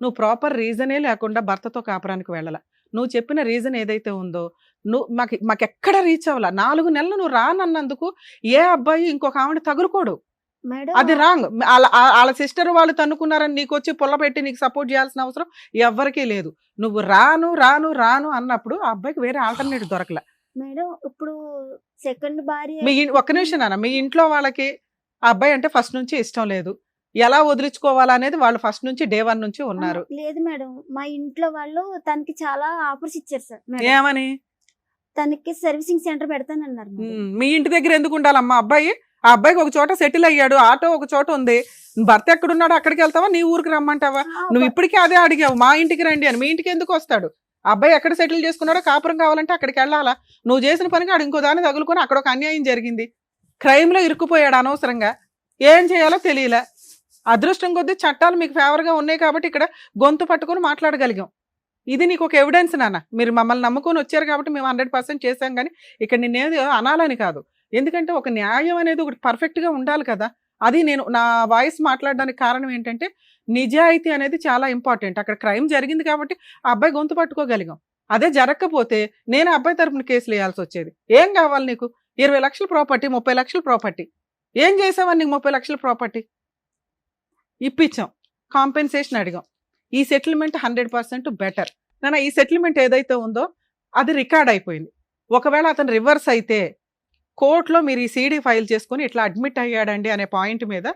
నువ్వు ప్రాపర్ రీజనే లేకుండా భర్తతో కాపురానికి వెళ్ళాల. నువ్వు చెప్పిన రీజన్ ఏదైతే ఉందో నువ్వు మాకెక్కడ రీచ్ అవ్వాల. 4 నెలలు నువ్వు రానన్నందుకు ఏ అబ్బాయి ఇంకొక ఆవిడ తగులుకోడు. మేడం అది రాంగ్. వాళ్ళ సిస్టర్ వాళ్ళు తన్నుకున్నారని నీకు వచ్చి పుల్ల పెట్టి నీకు సపోర్ట్ చేయాల్సిన అవసరం ఎవ్వరికీ లేదు. నువ్వు రాను రాను రాను అన్నప్పుడు ఆ అబ్బాయికి వేరే ఆల్టర్నేటివ్ దొరకలే. మేడం ఇప్పుడు సెకండ్ భార్య ఒక్క నిమిషం నాన్న, మీ ఇంట్లో వాళ్ళకి ఆ అబ్బాయి అంటే ఫస్ట్ నుంచి ఇష్టం లేదు, ఎలా వదిలించుకోవాలనేది వాళ్ళు ఫస్ట్ నుంచి డే 1 నుంచి ఉన్నారు. లేదు మేడం, మా ఇంట్లో వాళ్ళు తనకి చాలా ఆఫర్స్ ఇచ్చారు సార్. మేడం, ఏమని? తనకి సర్వీసింగ్ సెంటర్ పెడతానన్నారు మేడం. మీ ఇంటి దగ్గర ఎందుకు ఉండాలమ్మా అబ్బాయి? ఆ అబ్బాయికి ఒక చోట సెటిల్ అయ్యాడు, ఆటో ఒక చోట ఉంది, భర్త ఎక్కడున్నాడు అక్కడికి వెళ్తావా, నీ ఊరికి రమ్మంటావా? నువ్వు ఇప్పటికీ అదే అడిగావు, మా ఇంటికి రండి అని. మీ ఇంటికి ఎందుకు వస్తాడు? అబ్బాయి ఎక్కడ సెటిల్ చేసుకున్నాడో కాపురం కావాలంటే అక్కడికి వెళ్ళాలా? నువ్వు చేసిన పనికి ఆడు ఇంకో దాన్ని తగులుకొని అక్కడ ఒక అన్యాయం జరిగింది, క్రైమ్లో ఇరుక్కుపోయాడు అనవసరంగా. ఏం చేయాలో తెలియలే. అదృష్టం కొద్దీ చట్టాలు మీకు ఫేవర్గా ఉన్నాయి కాబట్టి ఇక్కడ గొంతు పట్టుకొని మాట్లాడగలిగాం. ఇది నీకు ఒక ఎవిడెన్స్ నాన్న. మీరు మమ్మల్ని నమ్ముకొని వచ్చారు కాబట్టి మేము 100% చేశాం, కానీ ఇక్కడ నిన్నేది అనాలని కాదు. ఎందుకంటే ఒక న్యాయం అనేది ఒకటి పర్ఫెక్ట్గా ఉండాలి కదా. అది నేను నా వాయిస్ మాట్లాడడానికి కారణం ఏంటంటే నిజాయితీ అనేది చాలా ఇంపార్టెంట్. అక్కడ క్రైమ్ జరిగింది కాబట్టి ఆ అబ్బాయి గొంతు పట్టుకోగలిగాం. అదే జరగకపోతే నేను అబ్బాయి తరపున కేసులు వేయాల్సి వచ్చేది. ఏం కావాలి నీకు? 20 లక్షల ప్రాపర్టీ, 30 లక్షల ప్రాపర్టీ. ఏం చేసావని నీకు 30 లక్షల ప్రాపర్టీ ఇప్పించాం, కాంపెన్సేషన్ అడిగాం. ఈ సెటిల్మెంట్ 100% బెటర్ నాన్న. ఈ సెటిల్మెంట్ ఏదైతే ఉందో అది రికార్డ్ అయిపోయింది. ఒకవేళ అతను రివర్స్ అయితే కోర్టులో మీరు ఈ సీడీ ఫైల్ చేసుకొని ఇట్లా అడ్మిట్ అయ్యాడండి అనే పాయింట్ మీద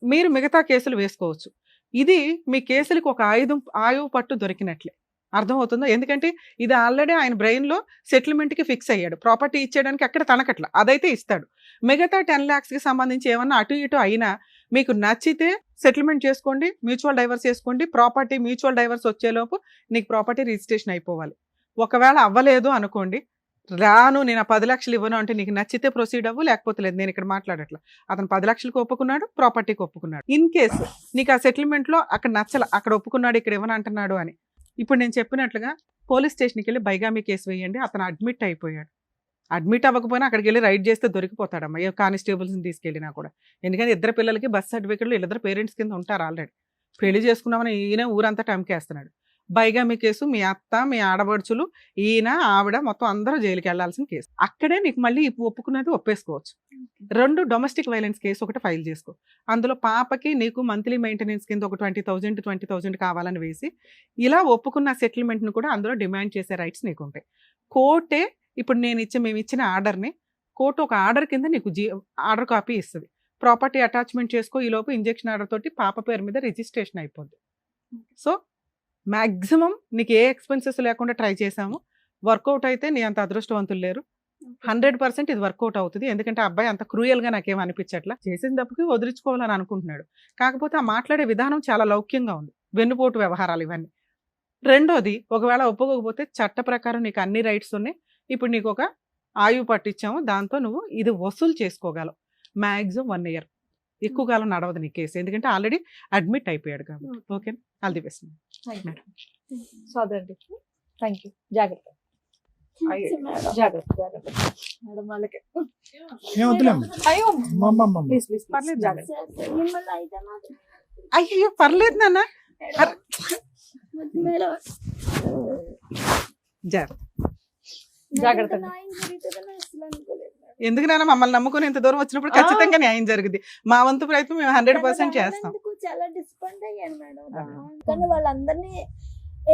మీరు మిగతా కేసులు వేసుకోవచ్చు. ఇది మీ కేసులకు ఒక ఆయువు పట్టు దొరికినట్లే, అర్థమవుతుందో? ఎందుకంటే ఇది ఆల్రెడీ ఆయన బ్రెయిన్లో సెటిల్మెంట్కి ఫిక్స్ అయ్యాడు. ప్రాపర్టీ ఇచ్చేయడానికి అక్కడ తనకట్ల అదైతే ఇస్తాడు. మిగతా 10 lakhsకి సంబంధించి ఏమన్నా అటు ఇటు అయినా మీకు నచ్చితే సెటిల్మెంట్ చేసుకోండి, మ్యూచువల్ డైవర్స్ చేసుకోండి. ప్రాపర్టీ మ్యూచువల్ డైవర్స్ వచ్చేలోపు నీకు ప్రాపర్టీ రిజిస్ట్రేషన్ అయిపోవాలి. ఒకవేళ అవ్వలేదు అనుకోండి, రాను నేను 10 లక్షలు ఇవ్వను అంటే నీకు నచ్చితే ప్రొసీడ్ అవ్వు, లేకపోతే లేదు. నేను ఇక్కడ మాట్లాడట్లా. అతను 10 లక్షలకు ఒప్పుకున్నాడు, ప్రాపర్టీకి ఒప్పుకున్నాడు. ఇన్ కేసు నీకు ఆ సెటిల్మెంట్లో అక్కడ నచ్చల, అక్కడ ఒప్పుకున్నాడు, ఇక్కడ ఇవ్వను అంటున్నాడు అని, ఇప్పుడు నేను చెప్పినట్లుగా పోలీస్ స్టేషన్కి వెళ్ళి బైగామీ కేసు వేయండి. అతను అడ్మిట్ అయిపోయాడు. అడ్మిట్ అవ్వకపోయినా అక్కడికి వెళ్ళి రైడ్ చేస్తే దొరికిపోతాడమ్మా, ఏ కానిస్టేబుల్స్ని తీసుకెళ్ళినా కూడా. ఎందుకంటే ఇద్దరు పిల్లలకి బర్త్ సర్టిఫికెట్లు వీళ్ళిద్దరు పేరెంట్స్ కింద ఉంటారు ఆల్రెడీ. పెళ్లి చేసుకున్నామని ఈయన ఊరంతా టంకేస్తున్నాడు. బైగామీ కేసు, మీ అత్త, మీ ఆడబడుచులు, ఈయన, ఆవిడ మొత్తం అందరూ జైలుకి వెళ్లాల్సిన కేసు. అక్కడే నీకు మళ్ళీ ఒప్పుకున్నది ఒప్పేసుకోవచ్చు. 2 డొమెస్టిక్ వైలెన్స్ కేసు ఒకటి ఫైల్ చేసుకో. అందులో పాపకి నీకు మంత్లీ మెయింటెనెన్స్ కింద ఒక 20,000 కావాలని వేసి ఇలా ఒప్పుకున్న సెటిల్మెంట్ను కూడా అందులో డిమాండ్ చేసే రైట్స్ నీకు ఉంటాయి. కోర్టే ఇప్పుడు మేము ఇచ్చిన ఆర్డర్ని కోర్టు ఒక ఆర్డర్ కింద నీకు ఆర్డర్ కాపీ ఇస్తుంది. ప్రాపర్టీ అటాచ్మెంట్ చేసుకో, ఈలోపు ఇంజెక్షన్ ఆర్డర్ తోటి పాప పేరు మీద రిజిస్ట్రేషన్ అయిపోద్ది. సో మ్యాక్సిమం నీకు ఏ ఎక్స్పెన్సెస్ లేకుండా ట్రై చేసాము. వర్కౌట్ అయితే నీ అంత అదృష్టవంతులు లేరు. 100% ఇది వర్కౌట్ అవుతుంది. ఎందుకంటే ఆ అబ్బాయి అంత క్రూయల్ గా నాకేం అనిపించట్లా. చేసిన తప్పుకి వదిలించుకోవాలని అనుకుంటున్నాడు. కాకపోతే ఆ మాట్లాడే విధానం చాలా లౌక్యంగా ఉంది. వెన్నుపోటు వ్యవహారాలు ఇవన్నీ. రెండోది, ఒకవేళ ఒప్పుకోకపోతే చట్ట ప్రకారం నీకు అన్ని రైట్స్ ఉన్నాయి. ఇప్పుడు నీకు ఒక ఆయువు పట్టించాము, దాంతో నువ్వు ఇది వసూలు చేసుకోగలవు. మ్యాక్సిమం 1 year, ఎక్కువ కాలం నడవదు నీ కేసు, ఎందుకంటే ఆల్రెడీ అడ్మిట్ అయిపోయాడు కాబట్టి. Okay, all the best. So అదండి. Thank you. జాగ్రత్త. జాగ్రత్త మేడం వాళ్ళకి. ఏం వద్దులేమ్మా. అయ్యో అమ్మమ్మమ్మ. ప్లీజ్ ప్లీజ్ పర్లేదు. జాగ్రత్త. మిమ్మల్ని అయితే మాత్రం అయ్యో పర్లేదు నాన్న. వద్దు మేడం. జాగ్రత్త. జాగ్రత్త. నాకు న్యాయం జరుగుతుందని అసలు అనుకోలేదు మేడం. ఎందుకు నాన్న, మమ్మల్ని నమ్ముకుని ఇంత దూరం వచ్చినప్పుడు ఖచ్చితంగా న్యాయం జరుగుద్ది. మా వంతు ప్రయత్నం మేము 100% తను చేస్తాం. రానందుకు చాలా డిసప్పాయింట్ అయ్యాను మేడం. కానీ వాళ్ళందరినీ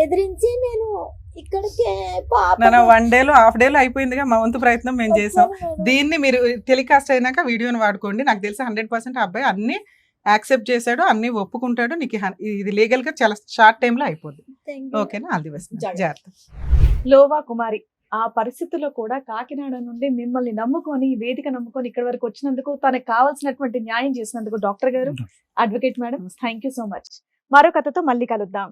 ఎదిరించి నేను ఇక్కడికి నాన్న 1 day లో 1/2 day అయిపోయిందిగా. మా వంతు ప్రయత్నం మేము చేసాం. దీన్ని మీరు టెలికాస్ట్ అయినాక వీడియోని వాడుకోండి. నాకు తెలిసి 100% ఆ అబ్బాయి అన్ని యాక్సెప్ట్ చేశాడు, అన్ని ఒప్పుకుంటాడు. నీకు ఇది లీగల్ గా చాలా షార్ట్ టైమ్ లో అయిపోద్ది. ఓకేనా, ఆల్ ది బెస్ట్. జాగ్రత్త. లోవా కుమారి ఆ పరిస్థితుల్లో కూడా కాకినాడ నుండి మిమ్మల్ని నమ్ముకొని, వేదిక నమ్ముకొని ఇక్కడ వరకు వచ్చినందుకు, తనకు కావాల్సినటువంటి న్యాయం చేసినందుకు డాక్టర్ గారు, advocate madam, thank you so much. మరో కథతో మళ్ళీ కలుద్దాం.